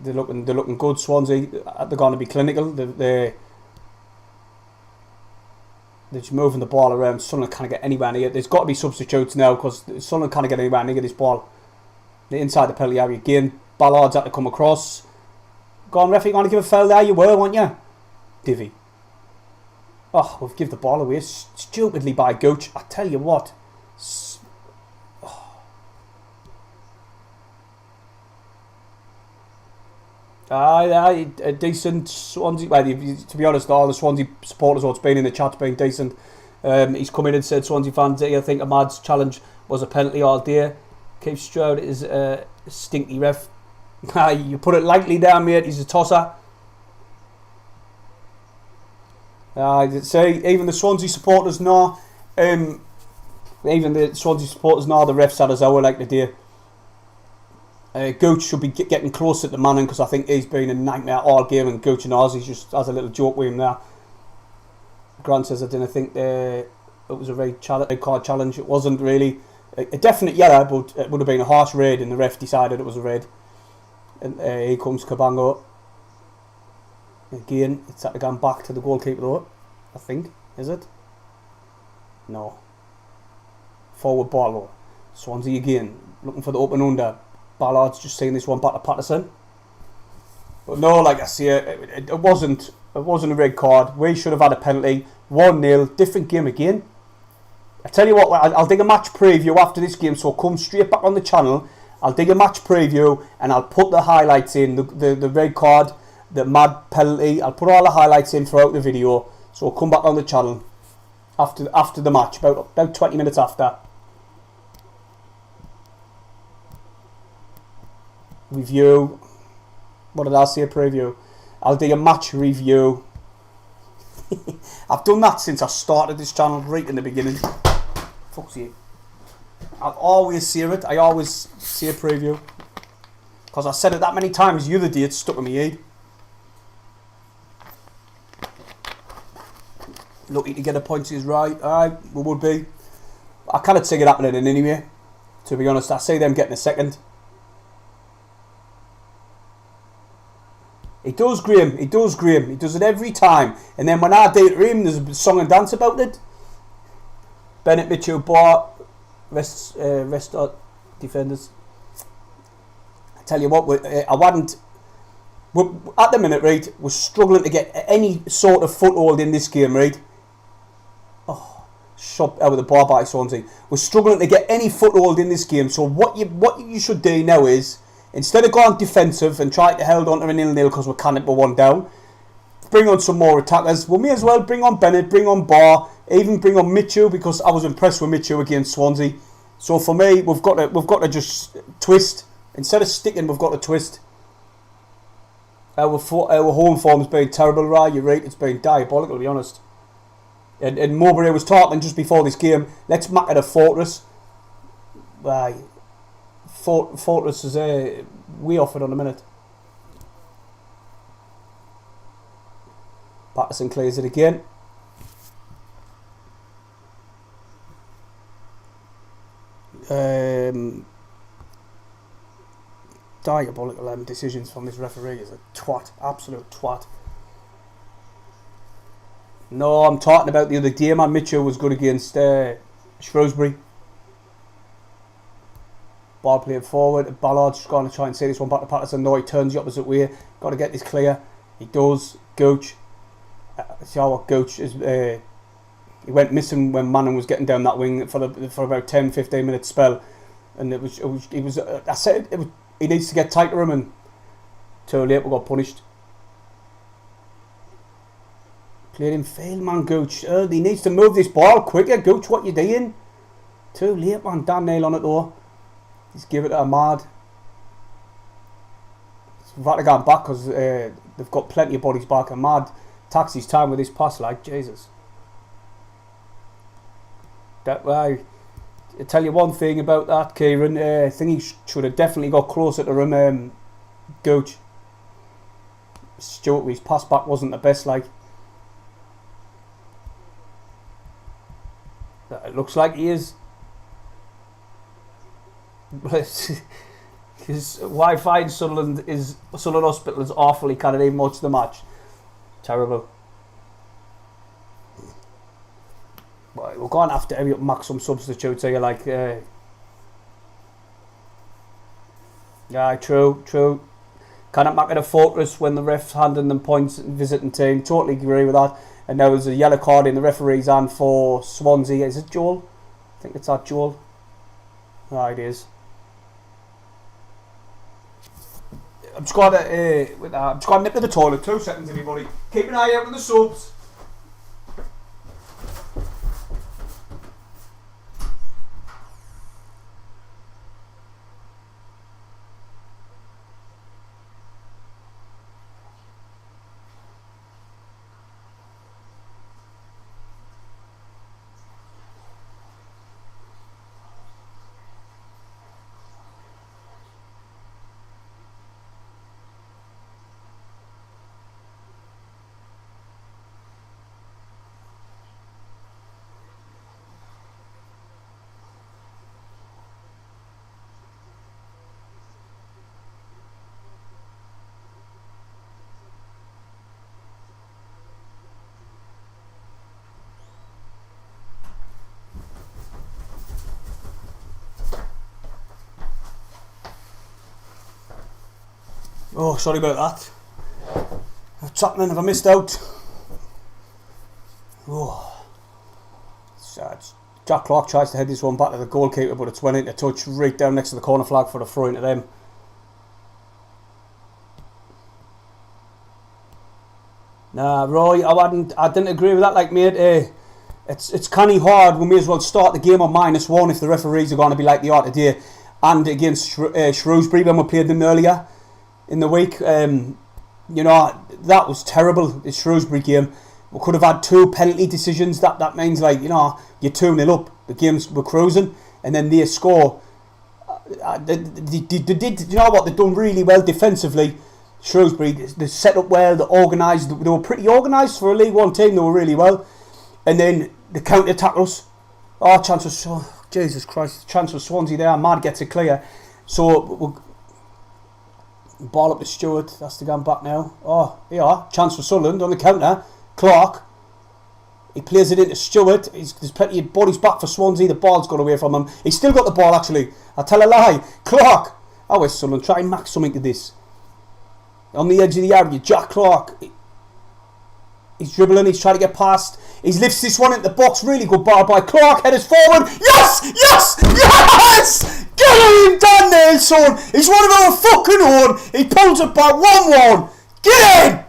They're looking good. Swansea, they're going to be clinical. They're just moving the ball around. Sunderland can't get anywhere near it. There's got to be substitutes now because Sunderland can't get anywhere near this ball. They're inside the penalty area again. Ballard's had to come across. Go on, referee, you want to give a foul there? You were, weren't you? Divvy. Oh, we've given the ball away stupidly by Gooch. I tell you what. A decent Swansea. Well, to be honest, all the Swansea supporters what's been in the chat's been decent. He's come in and said, Swansea fans, I think Ahmad's challenge was a penalty all day. Keith Stroud is a stinky ref. You put it lightly down, mate. He's a tosser. Say even the Swansea supporters know. Even the Swansea supporters know the refs had us over like the day. Gooch should be getting closer to Manning because I think he's been a nightmare all game, and Gooch and Ozzy just has a little joke with him there. Grant says I didn't think it was a red card challenge. It wasn't really a definite yellow, but it would have been a harsh red, and the ref decided it was a red. And here comes Cabango. Again, it's had to go back to the goalkeeper though, I think. Is it? No. Forward ball though. Swansea again, looking for the open under. Ballard's just saying this one back to Patterson. But no, like I say, it wasn't a red card. We should have had a penalty. 1-0, different game again. I tell you what, I'll dig a match preview after this game, so come straight back on the channel. I'll dig a match preview and I'll put the highlights in, the red card, the mad penalty. I'll put all the highlights in throughout the video. So come back on the channel after the match, about 20 minutes after. Review. What did I say? Preview. I'll do a match review. I've done that since I started this channel right in the beginning. Fuck's you. I'll always say it. I always say a preview because I said it that many times the other day. It stuck in my head. Lucky to get a point is right. Aye, we would be. I cannot see it happening anyway. To be honest, I see them getting a second. He does, Graham. He does, Graham. He does it every time. And then when I do it to him, there's a song and dance about it. Bennett, Mitchell, Bar, rest defenders. I tell you what, I wasn't. At the minute, right, we're struggling to get any sort of foothold in this game, right? Oh, shot out with the bar by Swansea. We're struggling to get any foothold in this game. So what you should do now is, instead of going defensive and trying to hold on to a 0-0 because we're canning for one down, bring on some more attackers. We may as well bring on Bennett, bring on Barr, even bring on Mitchell, because I was impressed with Mitchell against Swansea. So for me, we've got to just twist. Instead of sticking, we've got to twist. Our home form's been terrible, right? You're right, it's been diabolical, to be honest. And Mowbray was talking just before this game, let's make it a fortress. Fortress is way off it on a minute. Patterson clears it again. Diabolical decisions from this referee. Is a twat, absolute twat. No, I'm talking about the other day, man. Mitchell was good against Shrewsbury. Ball playing forward. Ballard's just going to try and say this one back to Patterson. No, he turns the opposite way. Got to get this clear. He does. Gooch. See how what Gooch is. He went missing when Manning was getting down that wing for about 10-15 minute spell, and it was. I said it was. He needs to get tight to him, and too late we got punished. Played him fail, man. Gooch. He needs to move this ball quicker. Gooch, what you doing? Too late, man. Damn nail on it though. Just give it to Ahmad. We've had to go back because they've got plenty of bodies back. Ahmad takes his time with this pass, like Jesus. I tell you one thing about that, Kieran. I think he should have definitely got closer to him. Gooch. Stewart with his pass back wasn't the best, like. It looks like he is. His Wi-Fi in Sunderland Hospital is awful. He can't even watch the match. Terrible. Well, we're going to have to maximum substitutes here, like. Yeah, true. Cannot make it a fortress when the ref's handing them points and visiting team. Totally agree with that. And there was a yellow card in the referee's hand for Swansea. Is it Joel? I think it's that Joel. Ah, it is. I'm just going to nip to the toilet. 2 seconds, everybody. Keep an eye out on the subs. Oh, sorry about that. What's happening? Have I missed out? Oh. Jack Clark tries to head this one back to the goalkeeper, but it's went into touch right down next to the corner flag for the throw into them. Nah, Roy, I didn't agree with that. Like, mate, it's canny hard. We may as well start the game on -1 if the referees are going to be like they are today. And against Shrewsbury when we played them earlier in the week, you know, that was terrible. The Shrewsbury game, we could have had 2 penalty decisions. That means, like, you know, you're 2-0 up, the games were cruising, and then they score. They did, you know what, they've done really well defensively. Shrewsbury, they set up well, they organised, they were pretty organised for a League One team. They were really well, and then the counter attack us. Oh, chance was, Jesus Christ, chance for Swansea there. Mad gets it clear, so ball up to Stewart. That's the gun back now. Oh, yeah, chance for Sunderland on the counter. Clark, he plays it into Stewart. He's plenty of bodies back for Swansea. The ball's got away from him. He's still got the ball, actually. I tell a lie. Clark. Oh, where's Sunderland? Try and max something to this. On the edge of the area, Jack Clark. He's dribbling. He's trying to get past. He lifts this one into the box. Really good ball by Clark. Headers forward. Yes! Yes! Yes! Get him down there, son. He's one of our fucking own. He pulls it back 1-1. Get in!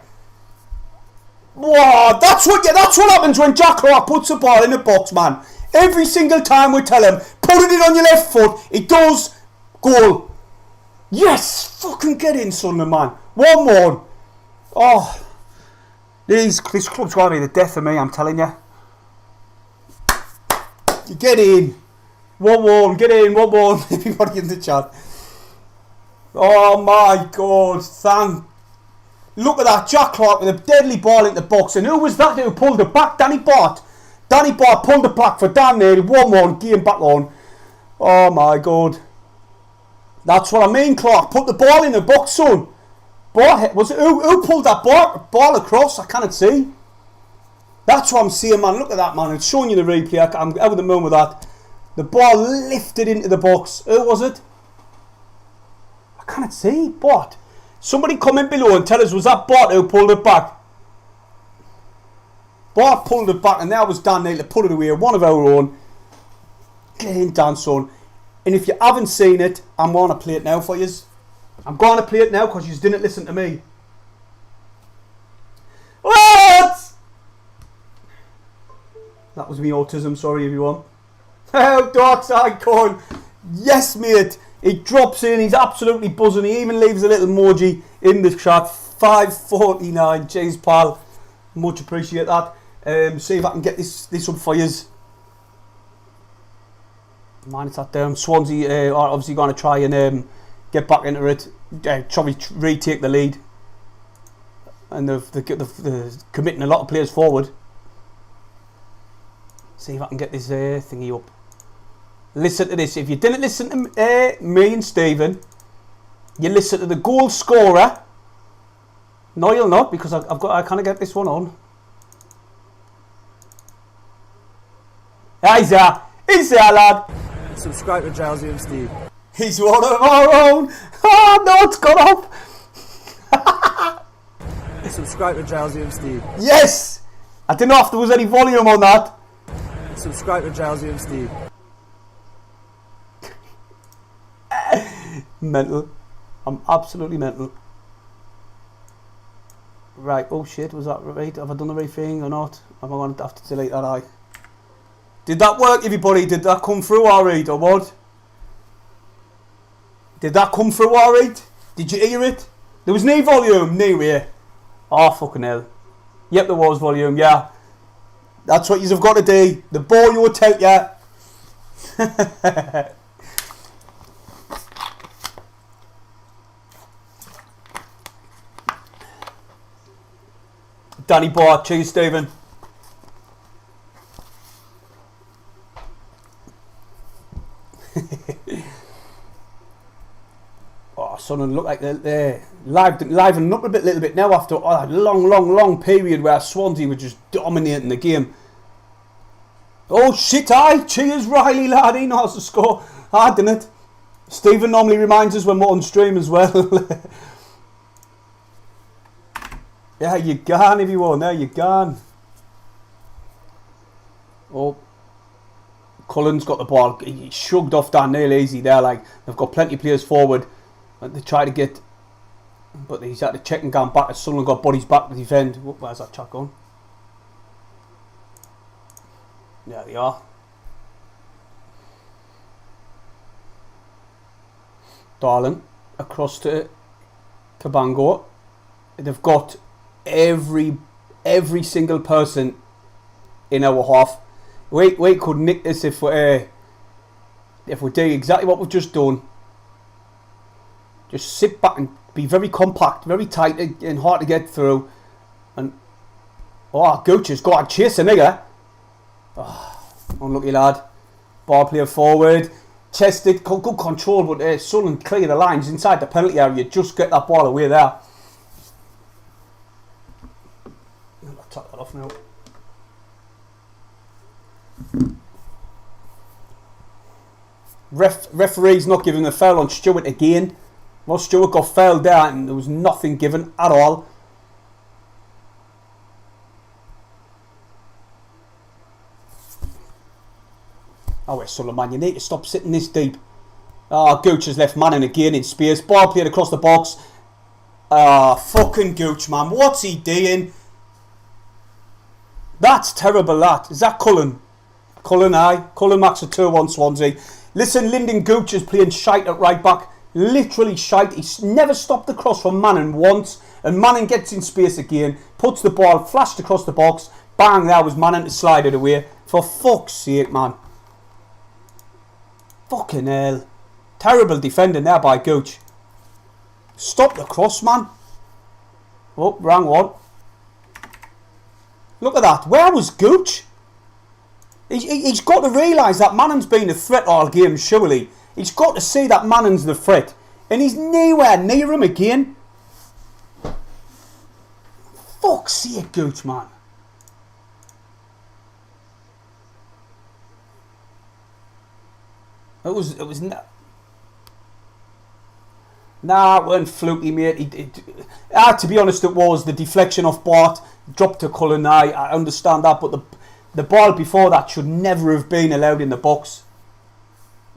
Wow, that's what happens when Jack Clark puts the ball in the box, man. Every single time we tell him, put it on your left foot. He does. Goal. Yes! Fucking get in, Sunderland, man. 1-1. Oh. This club's going to be the death of me, I'm telling you. You get in. 1-1. Get in. 1-1. Everybody in the chat. Oh my God. Look at that. Jack Clark with a deadly ball in the box. And who was that who pulled it back? Danny Bart. Danny Bart pulled it back for Dan there. 1-1. Game back on. Oh my God. That's what I mean, Clark. Put the ball in the box, son. Was it who pulled that ball across? I cannot see. That's what I'm seeing, man. Look at that, man. It's showing you the replay. I'm out of the moon with that. The ball lifted into the box. Who was it? I cannot see. Bot. Somebody comment below and tell us, was that Bot who pulled it back? Bot pulled it back, and that was Dan Neal to put it away. One of our own. Get in, Dan, son. And if you haven't seen it, I'm going to play it now for you. I'm going to play it now because you didn't listen to me. What? That was me autism, sorry everyone. Oh, dark side coin. Yes, mate. He drops in, he's absolutely buzzing. He even leaves a little emoji in the chat. 549. Jeez, pal. Much appreciate that. See if I can get this up for you. Man, it's that down. Swansea are obviously going to try and get back into it. Try to retake the lead. And they're committing a lot of players forward. See if I can get this thingy up. Listen to this. If you didn't listen to me and Stephen, You listen to the goal scorer. No, you'll not, because I can't get this one on. He's there. He's there, lad. Subscribe to Drowsy and Steve. He's one of our own. Oh, no, it's gone off. Subscribe to Drowsy and Steve. Yes! I didn't know if there was any volume on that. Subscribe to Drowsy and Steve. Mental. I'm absolutely mental. Right, oh shit, was that right? Have I done the right thing or not? Am I going to have to delete that eye? Did that work, everybody? Did that come through alright or what? Did that come through alright? Did you hear it? There was no volume, no way. Oh, fucking hell. Yep, there was volume, yeah. That's what you've got to do. The boy you will tell ya. Danny Boy, cheers, Stephen. Oh, Sunderland look like they're livening up a little bit now after a long period where Swansea were just dominating the game. Oh shit, aye, cheers Riley, lad, he knows to score. I didn't it. Stephen normally reminds us when we're on stream as well. Yeah, you gone everyone, there you gone. Oh, Cullen's got the ball. He shrugged off down there easy there. Like, they've got plenty of players forward. But they try to get, but he's had to check and gone back as Sunderland got bodies back to defend. Where's that chat gone? There they are. Darling across to Cabango. They've got every single person in our half. We could nick this if we do exactly what we've just done. Just sit back and be very compact, very tight and hard to get through. And oh, Gooch has got a chase a nigger. Oh, unlucky lad. Ball player forward. Chested, good control, but Sunderland clear the lines inside the penalty area. Just get that ball away there. I'll take that off now. Referee's not giving a foul on Stewart again. Well, Stewart got fouled there and there was nothing given at all. Oh, wait, Sunderland, you need to stop sitting this deep. Oh, Gooch has left Manning again in space. Ball played across the box. Ah, fucking Gooch, man. What's he doing? That's terrible, that. Is that Cullen? Cullen, aye. Cullen makes a 2-1 Swansea. Listen, Lyndon Gooch is playing shite at right back. Literally shite. He's never stopped the cross from Manning once. And Manning gets in space again. Puts the ball, flashed across the box. Bang, there was Manning to slide it away. For fuck's sake, man. Fucking hell. Terrible defending there by Gooch. Stop the cross, man. Oh, wrong one. Look at that. Where was Gooch? He's got to realise that Manning's been a threat all game, surely. He's got to see that Manning's the threat. And he's nowhere near him again. Fuck's sake, Gooch, man. It was nah, it weren't fluky, mate. To be honest, it was the deflection off Bart, dropped to Cullen. I understand that, but the ball before that should never have been allowed in the box.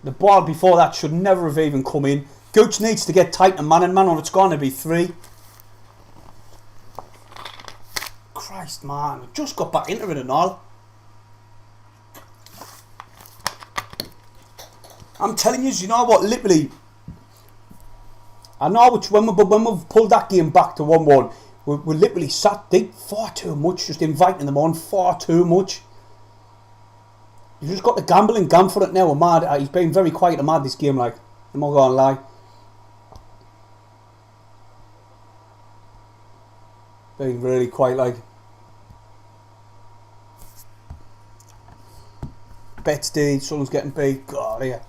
The ball before that should never have even come in. Gooch needs to get tight to Manning, man, or it's going to be 3. Christ, man, we just got back into it and all. I'm telling you know what, literally, I know which when we've pulled that game back to 1-1, we literally sat deep far too much, just inviting them on far too much. You just got to gamble and gam for it now. Mad, he's been very quiet and mad this game, like, I'm not gonna lie. Been really quiet, like. Betts D, someone's getting beat. God, yeah.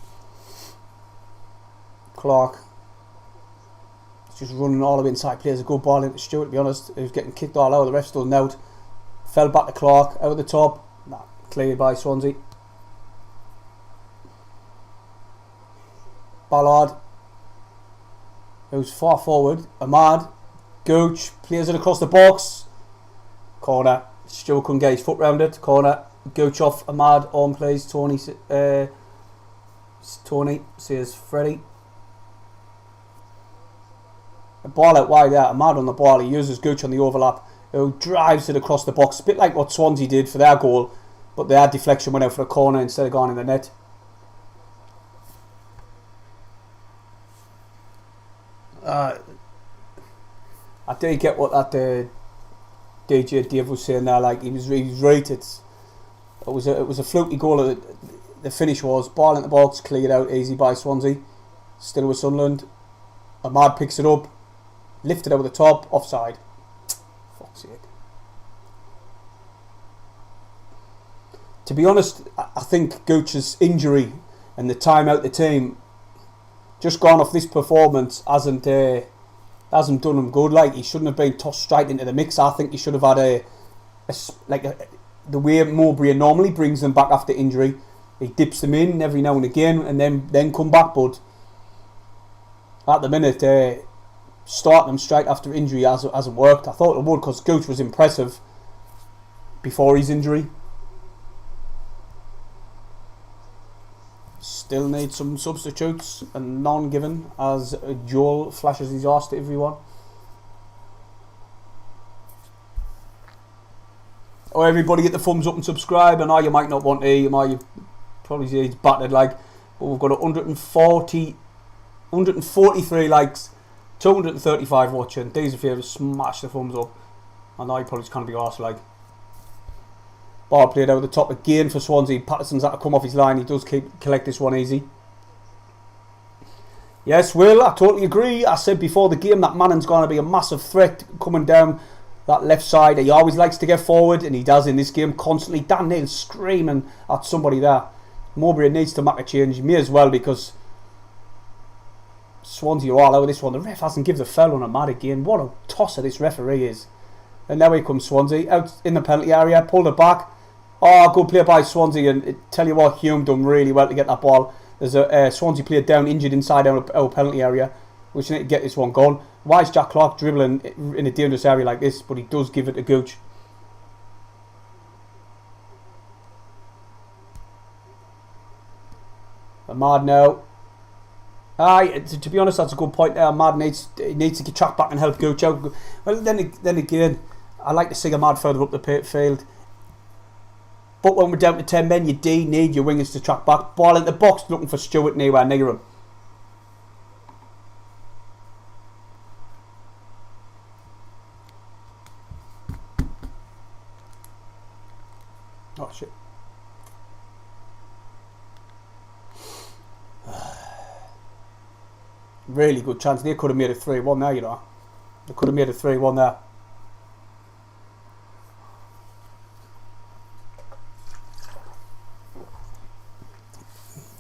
Clark. just running all the way inside. Plays a good ball into Stewart, to be honest. He was getting kicked all out. The ref still out. Fell back to Clark, out of the top. Nah, cleared by Swansea. Ballard, who's far forward. Ahmad, Gooch, plays it across the box. Corner. Stewart couldn't get his foot round it. Corner. Gooch off. Ahmad on plays. Tony says Freddie. A ball out wide there. Ahmad on the ball. He uses Gooch on the overlap, who drives it across the box. A bit like what Swansea did for their goal, but their deflection went out for a corner instead of going in the net. I do get what that DJ Dave was saying there. Like he was right. It was a fluky goal. The finish was ball in the box, cleared out easy by Swansea. Still with Sunderland. Ahmad picks it up, lifted over the top, offside. Fuck's sake. To be honest, I think Gooch's injury and the time out the team, just gone off this performance, hasn't done him good. Like he shouldn't have been tossed straight into the mix. I think he should have had the way Mowbray normally brings them back after injury. He dips them in every now and again, and then come back. But at the minute, starting them straight after injury hasn't worked. I thought it would, because Gooch was impressive before his injury. Still need some substitutes, and none given as Joel flashes his arse to everyone. Oh, everybody get the thumbs up and subscribe. I know you might not want to, you probably say it's battered like, but we've got 143 likes, 235 watching. Do us a favour, smash the thumbs up. I know you probably just can't be arsed like. Ball played over the top again for Swansea. Patterson's had to come off his line. He does collect this one easy. Yes, Will, I totally agree. I said before the game that Manning's going to be a massive threat coming down that left side. He always likes to get forward, and he does in this game constantly. Dan Neil screaming at somebody there. Mowbray needs to make a change. He may as well, because Swansea are all out of this one. The ref hasn't given the foul on Ahmad again. What a tosser this referee is. And now here comes Swansea out in the penalty area. Pulled it back. Oh, good play by Swansea, and tell you what, Hume done really well to get that ball. There's a Swansea player down, injured inside our penalty area. We should need to get this one gone. Why is Jack Clark dribbling in a dangerous area like this? But he does give it to Gooch. Ahmad now. To be honest, that's a good point there. Ahmad needs to get track back and help Gooch out. Well, then again, I like to see Ahmad further up the field. But when we're down to 10 men, you do need your wingers to track back. Ball in the box, looking for Stewart nowhere near him. Oh shit. Really good chance. They could have made it 3-1 there, you know. They could have made it 3-1 there.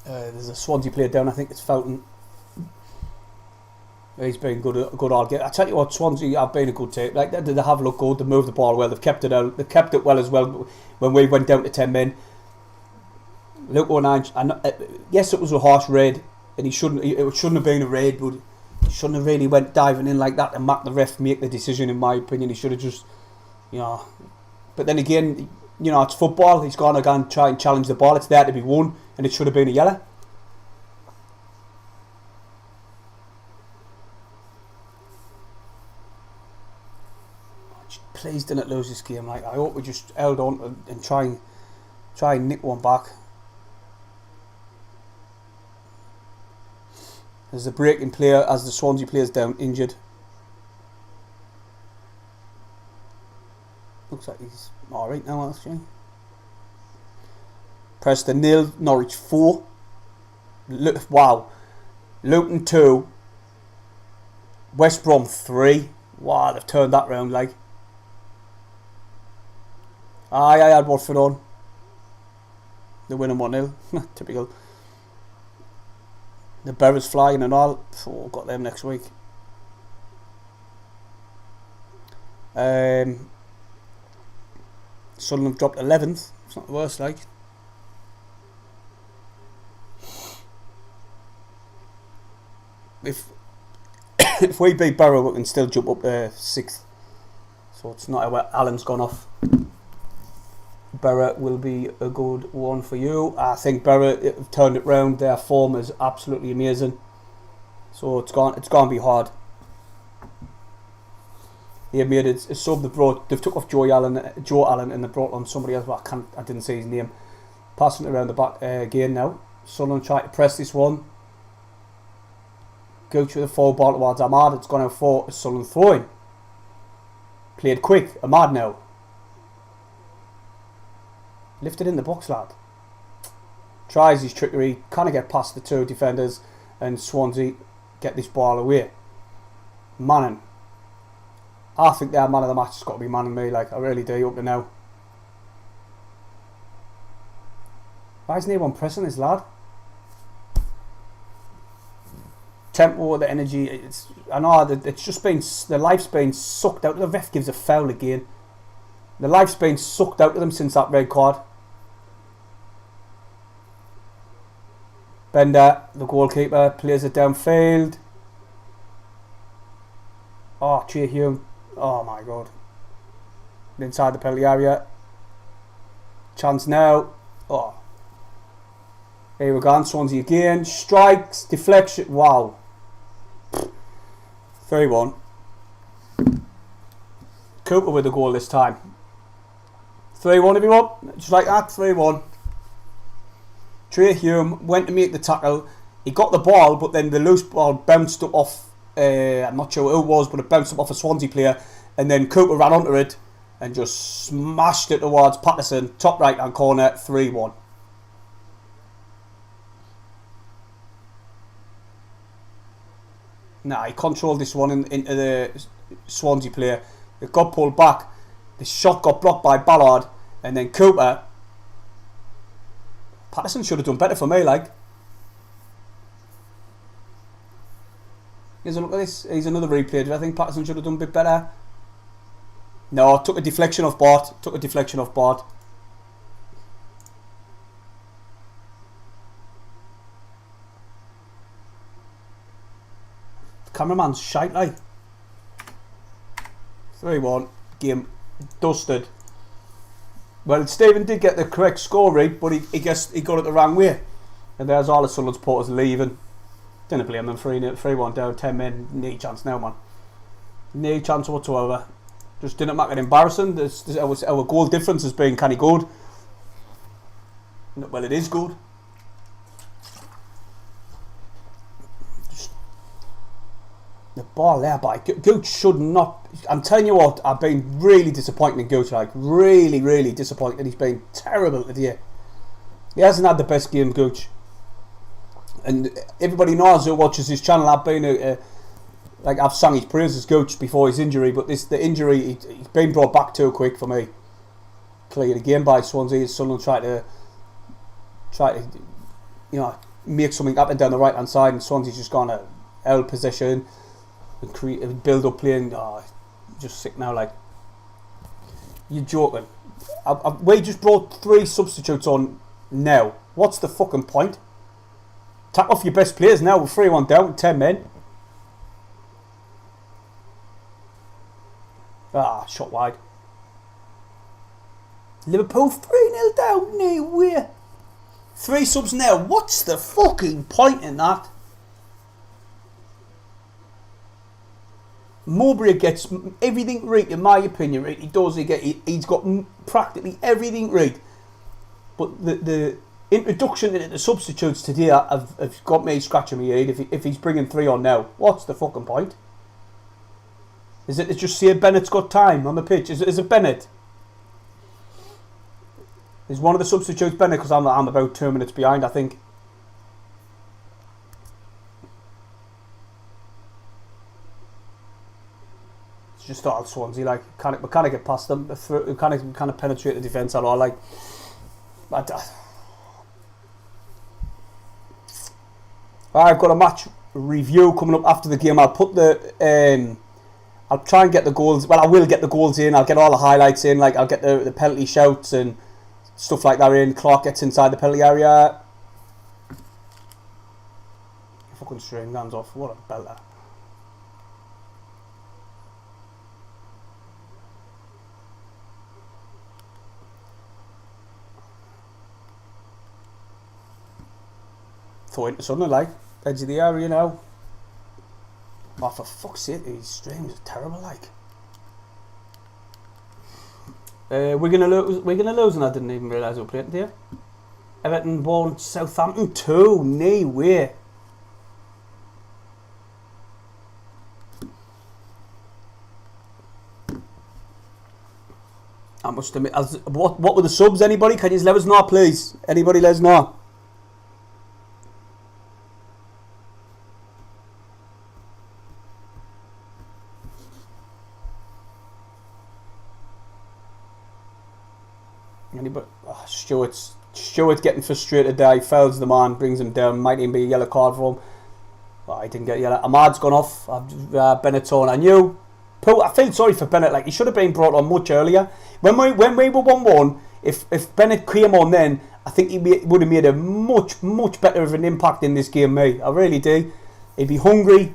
There's a Swansea player down, I think it's Fountain. He's been good all game. I tell you what, Swansea have been a good team. Like they have looked good, they moved the ball well, they've kept it out, they kept it well as well when we went down to 10 men. Luke O'Neill, yes, it was a harsh raid, and it shouldn't have been a raid, but he shouldn't have really went diving in like that and make the ref make the decision, in my opinion. He should have just, you know. But then again, you know, it's football. He's going to go and try and challenge the ball. It's there to be won, and it should have been a yellow. Please didn't lose this game. Like, I hope we just held on and try and nick one back. There's a breaking player as the Swansea player's down injured. Looks like he's alright now, actually. Preston 0, Norwich 4. Wow. Luton 2. West Brom 3. Wow, they've turned that round, like. I had Watford on. They're winning 1-0. Typical. The Bears flying and all. Oh, got them next week. Sunderland have dropped 11th. It's not the worst, like. If if we beat Borough, we can still jump up to 6th. So it's not where Alan's gone off. Borough will be a good one for you. I think Borough have turned it round. Their form is absolutely amazing. So it's going to be hard. They made it a sub. They've took off Joe Allen, and they brought on somebody else. But I didn't see his name. Passing it around the back again now. Sunderland trying to press this one. Gooch with a full ball towards Ahmad. It's gone out for Sunderland throwing. Played quick. Ahmad now. Lifted in the box, lad. Tries his trickery. Can't get past the two defenders. And Swansea get this ball away. Manning. I think their man of the match has got to be Manning, me. Like, I really do up to now. Why isn't anyone pressing this lad? Tempo, the energy. I know that it's just been, the life's been sucked out. The ref gives a foul again. The life's been sucked out of them since that red card. Bender, the goalkeeper, plays it downfield. Oh, Chia Hume. Oh my god. Inside the penalty area. Chance now. Oh. Here we go on. Swansea again. Strikes. Deflection. Wow. 3-1. Cooper with the goal this time. 3-1 everyone. Just like that. 3-1. Trey Hume went to make the tackle. He got the ball, but then the loose ball bounced up off. I'm not sure who it was, but it bounced up off a Swansea player. And then Cooper ran onto it and just smashed it towards Patterson. Top right hand corner. 3-1. Nah, he controlled this one into the Swansea player. It got pulled back. The shot got blocked by Ballard. And then Cooper. Patterson should have done better for me, like. Here's a look at this. Here's another replay. Do I think Patterson should have done a bit better? No, took a deflection off Bart. The cameraman's shite, like. 3-1. Game dusted. Well, Stephen did get the correct score read, but he got it the wrong way. And there's all the Sunderland supporters leaving. Didn't blame them. 3-1 down, 10 men. No chance now, man. No chance whatsoever. Just didn't make it embarrassing. Our goal difference has been kind of good. Well, it is good. Just the ball there, but Gooch should not. I'm telling you what, I've been really disappointed in Gooch. Like, really disappointed. He's been terrible today. He hasn't had the best game, Gooch. And everybody knows who watches his channel. I've been I've sung his praises, Gooch, before his injury, but the injury, he's been brought back too quick for me. Cleared again by Swansea. Sunderland try to make something up and down the right hand side, and Swansea's just gone to L position and build up playing. Oh, just sick now, like. You're joking. We just brought 3 substitutes on now. What's the fucking point? Tap off your best players now with 3-1 down with 10 men. Ah, shot wide. Liverpool 3-0 down. No way. 3 subs now. What's the fucking point in that? Mowbray gets everything right, in my opinion. Right? He does. He's got practically everything right. But the introduction into the substitutes today have got me scratching my head. If he's bringing 3 on now, what's the fucking point? Is it to just say Bennett's got time on the pitch? Is it Bennett? Is one of the substitutes Bennett? Because I'm about 2 minutes behind, I think. It's just all Swansea, like, we can't get past them. We can't penetrate the defence at all, like. I've got a match review coming up after the game. I'll put the I'll try and get the goals. Well, I will get the goals in. I'll get all the highlights in. Like, I'll get the penalty shouts and stuff like that in. Clark gets inside the penalty area. Fucking string hands off. What a belter. Throw into Sunderland, like, edge of the area now. Oh, for fuck's sake, these streams are terrible, like. We're gonna lose, and I didn't even realise we were playing there. Everton won, Southampton 2, no way. I must admit, what were the subs? Anybody? Can you let us know, please? Anybody, let us know. Anybody? Oh, Stewart's getting frustrated there. He fouls the man, brings him down. Might even be a yellow card for him. Oh, he didn't get yellow. Ahmad's gone off. Benoe, I knew. I feel sorry for Bennett. Like, he should have been brought on much earlier. When we were 1-1, if Bennett came on then, I think he would have made a much better of an impact in this game, mate. I really do. He'd be hungry,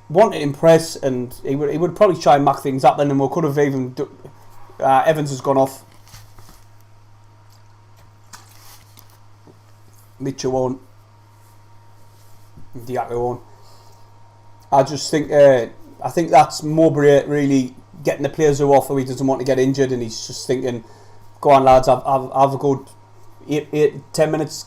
want to impress, and he would probably try and mark things up. Then, and we could have even. Evans has gone off. Mitchell won't. Diaco won't. I just think I think that's Mowbray really getting the players who are off, who he doesn't want to get injured, and he's just thinking, go on lads, have a good 10 minutes.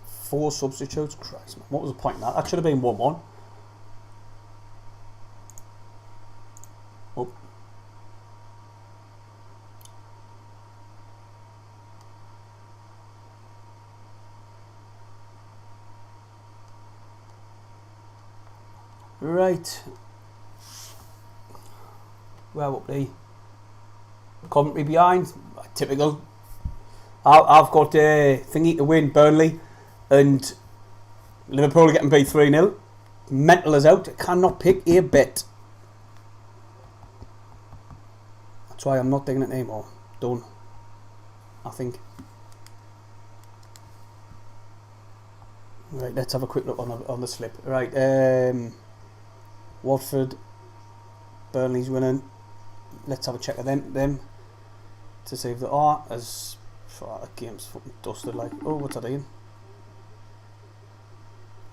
Four substitutes, Christ man, what was the point in that? That should have been 1-1. Oh. Right. Where will be? Coventry behind. Typical. I've got a thingy to win, Burnley, and Liverpool are getting beat 3-0. Mental is out. I cannot pick a bet. That's why I'm not digging it anymore. Done. I think. Right, let's have a quick look on the slip. Right, Watford, Burnley's winning. Let's have a check of them to see if they are, as the game's fucking dusted. Like, oh, what's that doing?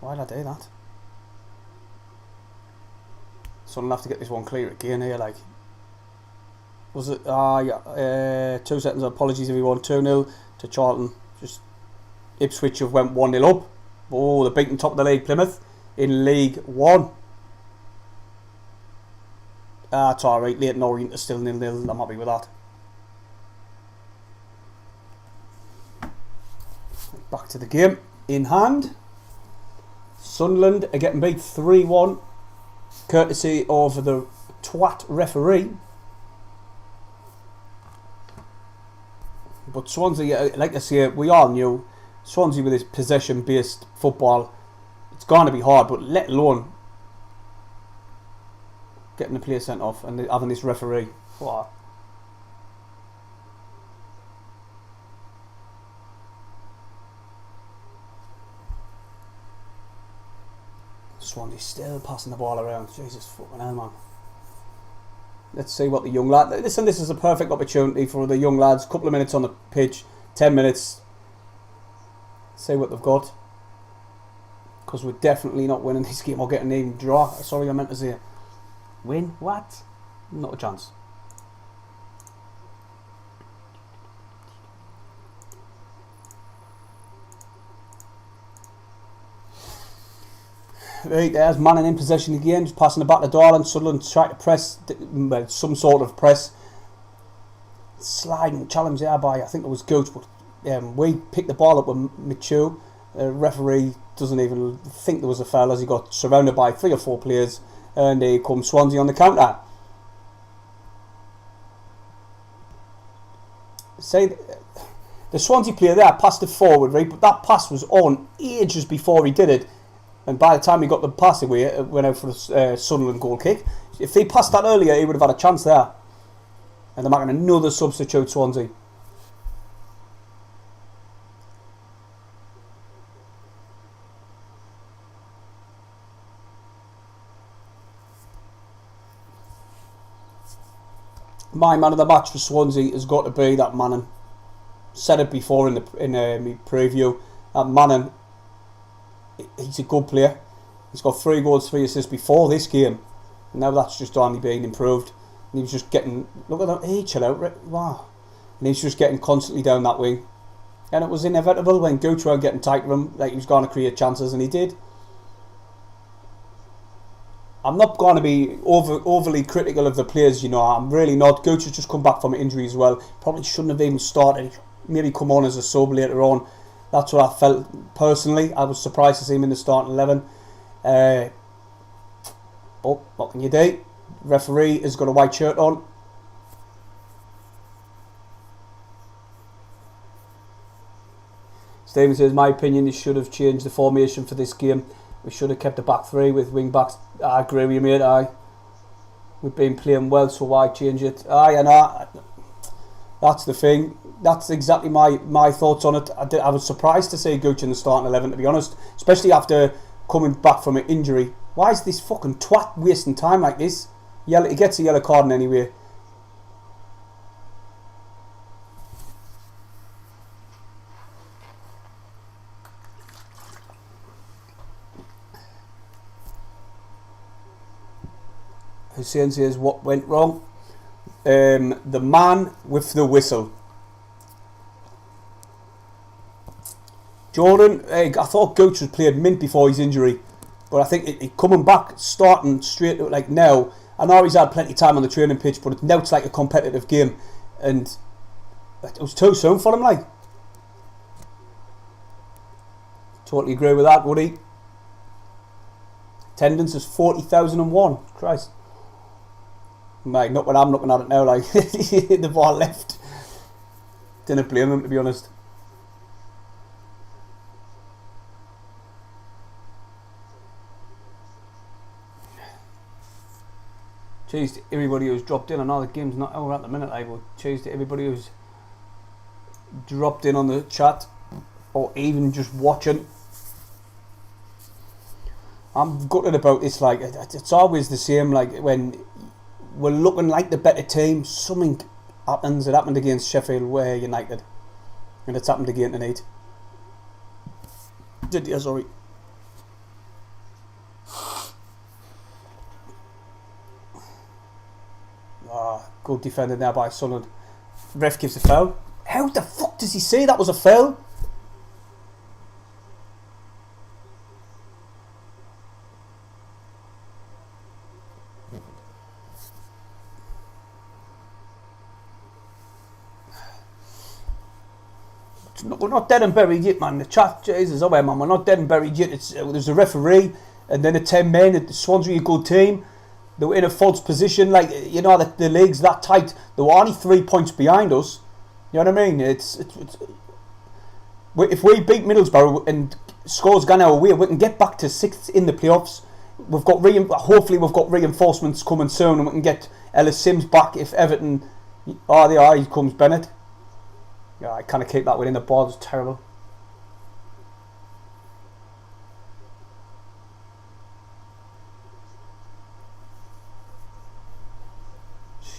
Why did I do that? So I'll have to get this one clear again here. Like, was it? Yeah. 2 seconds. Apologies everyone. 2-0 to Charlton. Just Ipswich have went 1-0 up. Oh, they're beating top of the league, Plymouth, in League One. It's alright. Leighton Orient is still 0-0. I'm happy with that. Back to the game in hand. Sunderland are getting beat 3-1, courtesy of the twat referee. But Swansea, like I say, we all knew Swansea with his possession-based football, it's going to be hard, but let alone getting the player sent off and having this referee. Wow. Swansea still passing the ball around. Jesus fucking hell, man. Let's see what the young lad. Listen, this is a perfect opportunity for the young lads. Couple of minutes on the pitch, 10 minutes. See what they've got. Because we're definitely not winning this game or getting an even draw. Sorry, I meant to say win. What? Not a chance. Right, there's Manning in possession again, just passing the back to Darland. Sunderland trying to press, well, some sort of press. Sliding challenge there by, I think it was Gooch, but we picked the ball up with Mitchell. The referee doesn't even think there was a foul as he got surrounded by 3 or 4 players, and here comes Swansea on the counter. The Swansea player there passed it forward, right? But that pass was on ages before he did it. And by the time he got the pass away, it went out for a Sunderland goal kick. If they passed that earlier, he would have had a chance there. And they're making another substitute, Swansea. My man of the match for Swansea has got to be that Manning. Said it before in my preview. That Manning, he's a good player. He's got 3 goals, 3 assists before this game. Now that's just only being improved. And he was just getting, look at that, hey, chill out, wow. And he was just getting constantly down that wing. And it was inevitable when Gooch were getting tight to him, like he was going to create chances, and he did. I'm not going to be overly critical of the players, you know. I'm really not. Gooch has just come back from an injury as well. Probably shouldn't have even started. Maybe come on as a sub later on. That's what I felt personally. I was surprised to see him in the starting 11. What can you do? Referee has got a white shirt on. Stephen says, my opinion, he should have changed the formation for this game. We should have kept the back 3 with wing backs. I agree with you, mate. We've been playing well, so why change it? I know. That's the thing. That's exactly my thoughts on it. I was surprised to see Gooch in the starting 11, to be honest. Especially after coming back from an injury. Why is this fucking twat wasting time like this? He gets a yellow card anyway. Hussein says, what went wrong? The man with the whistle. Jordan, I thought Gooch was played mint before his injury, but I think it coming back, starting straight like now. I know he's had plenty of time on the training pitch, but now it's like a competitive game, and it was too soon for him. Like, totally agree with that, Woody. Attendance is 40,001. Christ. Mate, not when I'm looking at it now, like, the ball left. Didn't blame him, to be honest. Cheers to everybody who's dropped in. I know the game's not over at the minute, but cheers to everybody who's dropped in on the chat, or even just watching. I'm gutted about this, like, it's always the same, like, when we're looking like the better team, something happens. It happened against Sheffield United, and it's happened again tonight. Sorry. Good defended there by Sunderland. Ref gives a foul. How the fuck does he say that was a foul? We're not dead and buried yet, man. The chat, Jesus, man, we're not dead and buried yet. There's a referee, and then a 10 men. Swansea, a good team. They were in a false position, like, you know, the league's that tight. They were only 3 points behind us. You know what I mean? It's if we beat Middlesbrough and scores gone our way, we can get back to 6th in the playoffs. Hopefully we've got reinforcements coming soon, and we can get Ellis Sims back if Everton. Oh, there he comes, Bennett. Yeah, I kind of keep that within the ball. It's terrible.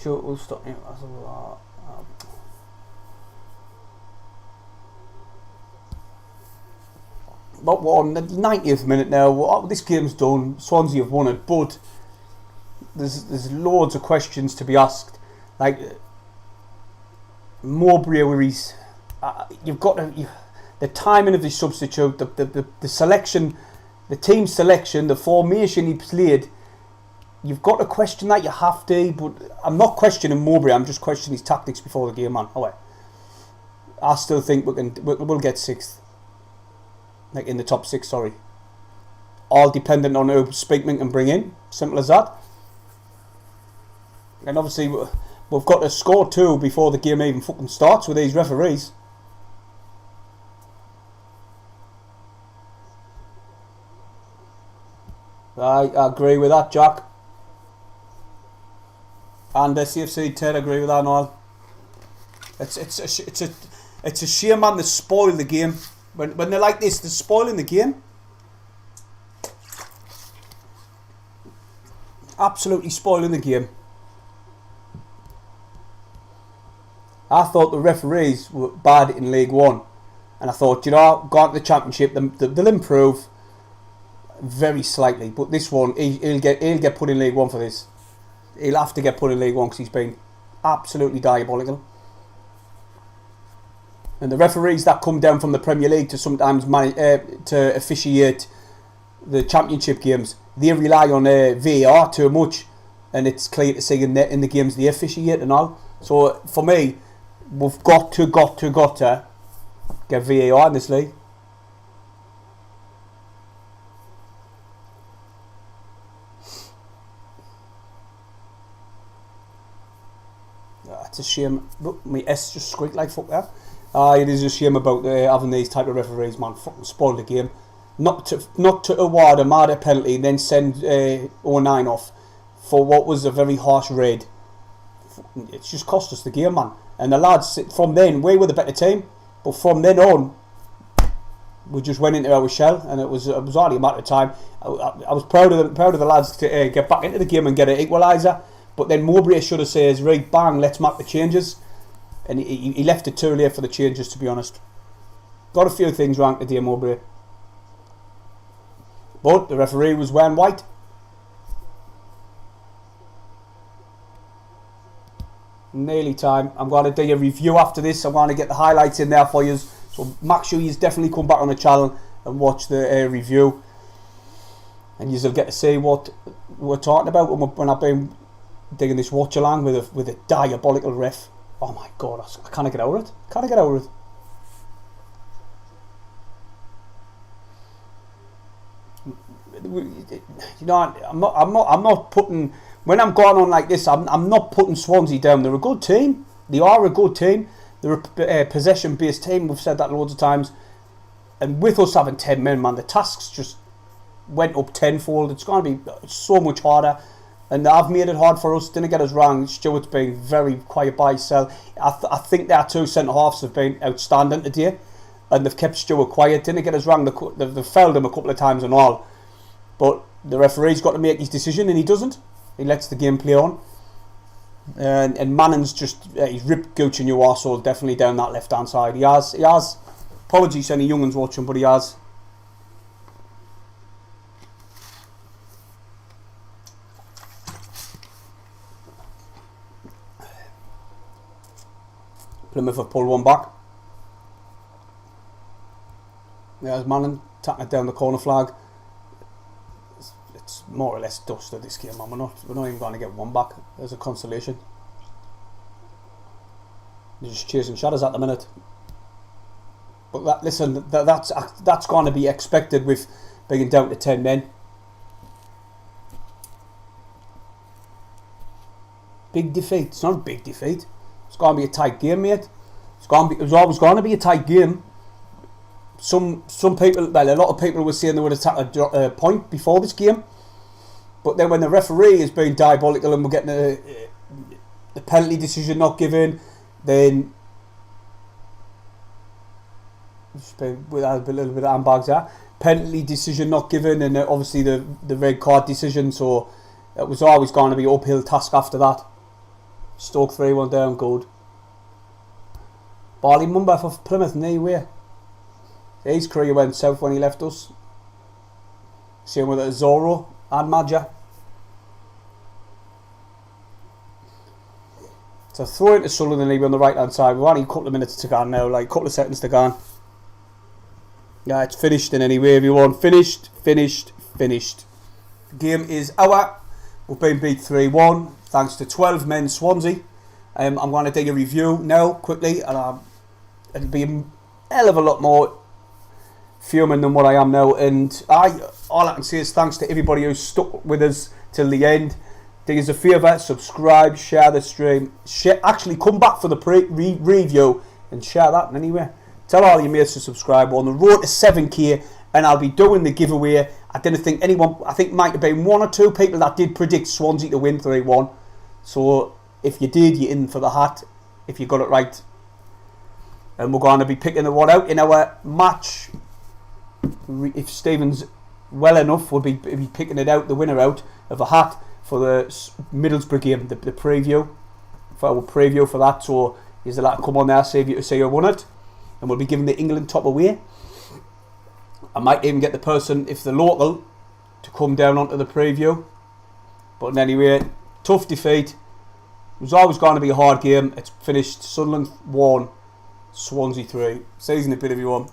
Sure, we'll stop. But we're on the 90th minute now. This game's done. Swansea have won it, but there's loads of questions to be asked. Like Mowbray's, you've got the timing of the substitute, the selection, the team selection, the formation he played. You've got to question that, you have to, but I'm not questioning Mowbray, I'm just questioning his tactics before the game, man. Oh, wait. I still think we'll get 6th. Like, in the top 6, sorry. All dependent on who Speakman can bring in. Simple as that. And obviously, we've got to score 2 before the game even fucking starts with these referees. I agree with that, Jack. And SAFC Ted agree with that, Noel. It's a shame, man. They spoil the game when they're like this. They're spoiling the game. Absolutely spoiling the game. I thought the referees were bad in League One, and I thought, you know, going to the Championship, they'll improve very slightly. But this one, he'll get put in League One for this. He'll have to get put in League One because he's been absolutely diabolical. And the referees that come down from the Premier League to sometimes to officiate the Championship games, they rely on VAR too much, and it's clear to see in the games they officiate and all. So for me, we've got to get VAR in this league. It's a shame. Look, my S just squeaked like fuck there. It is a shame about having these type of referees, man. Fucking spoil the game. Not to award a mad penalty and then send 09 off for what was a very harsh raid. It's just cost us the game, man. And the lads, from then, we were the better team. But from then on, we just went into our shell, and it was only a matter of time. I was proud of the lads to get back into the game and get an equaliser. But then Mowbray should have said, right, bang, let's make the changes. And he left it too late for the changes, to be honest. Got a few things wrong today, Mowbray. But the referee was wearing white. Nearly time. I'm going to do a review after this. I'm going to get the highlights in there for you. So make sure you definitely come back on the channel and watch the review. And you'll get to see what we're talking about when I've been digging this watch along with a diabolical ref. Oh my god, I can't get over it. Can't get over it. You know, I'm not putting, when I'm going on like this, I'm not putting Swansea down. They're a good team. They are a good team. They're a possession based team. We've said that loads of times. And with us having 10 men, man, the tasks just went up tenfold. It's going to be so much harder. And they've made it hard for us. Didn't get us wrong. Stewart's been very quiet by himself. I think their two centre-halves have been outstanding today. And they've kept Stewart quiet. Didn't get us wrong. They've fouled him a couple of times and all. But the referee's got to make his decision, and he doesn't. He lets the game play on. And Manning's just, he's ripped Gooch and your arsehole definitely down that left-hand side. He has. Apologies to any young ones watching, but he has. Plymouth have pulled one back. There's Manning tapping it down the corner flag. It's more or less dust at this game, man. We're not even going to get one back. There's a consolation. They're just chasing shadows at the minute. But that's going to be expected with being down to 10 men. Big defeat. It's not a big defeat. It's going to be a tight game, mate. It was always going to be a tight game. Some people, well, a lot of people were saying they would attack a point before this game. But then when the referee is being diabolical and we're getting the penalty decision not given, then with a little bit of handbags there. Penalty decision not given, and obviously the red card decision. So it was always going to be an uphill task after that. Stoke 3-1 down, good. Barley Mumba for Plymouth, no way. His career went south when he left us. Same with Zorro and Margert. So throw into Sunderland League on the right hand side. We've only a couple of minutes to go now, like a couple of seconds to go. Yeah, it's finished in any way, everyone. Finished. The game is our. We've been beat 3-1 thanks to 12 men Swansea. I'm going to do a review now quickly, and it'll be a hell of a lot more fuming than what I am now. And all I can say is thanks to everybody who's stuck with us till the end. Do us a favour, subscribe, share the stream, actually come back for the review and share that anyway. Tell all your mates to subscribe. We're on the road to 7k and I'll be doing the giveaway. I didn't think anyone, I think might have been one or two people that did predict Swansea to win 3-1. So if you did, you're in for the hat if you got it right. And we're going to be picking the one out in our match. If Stephen's well enough, we'll be picking it out, the winner out of a hat for the Middlesbrough game, the preview. For our preview for that. So is there that come on there, save you to say who won it. And we'll be giving the England top away. I might even get the person, if they're local, to come down onto the preview. But anyway, tough defeat. It was always going to be a hard game. It's finished Sunderland 1, Swansea 3. Season a bit, everyone.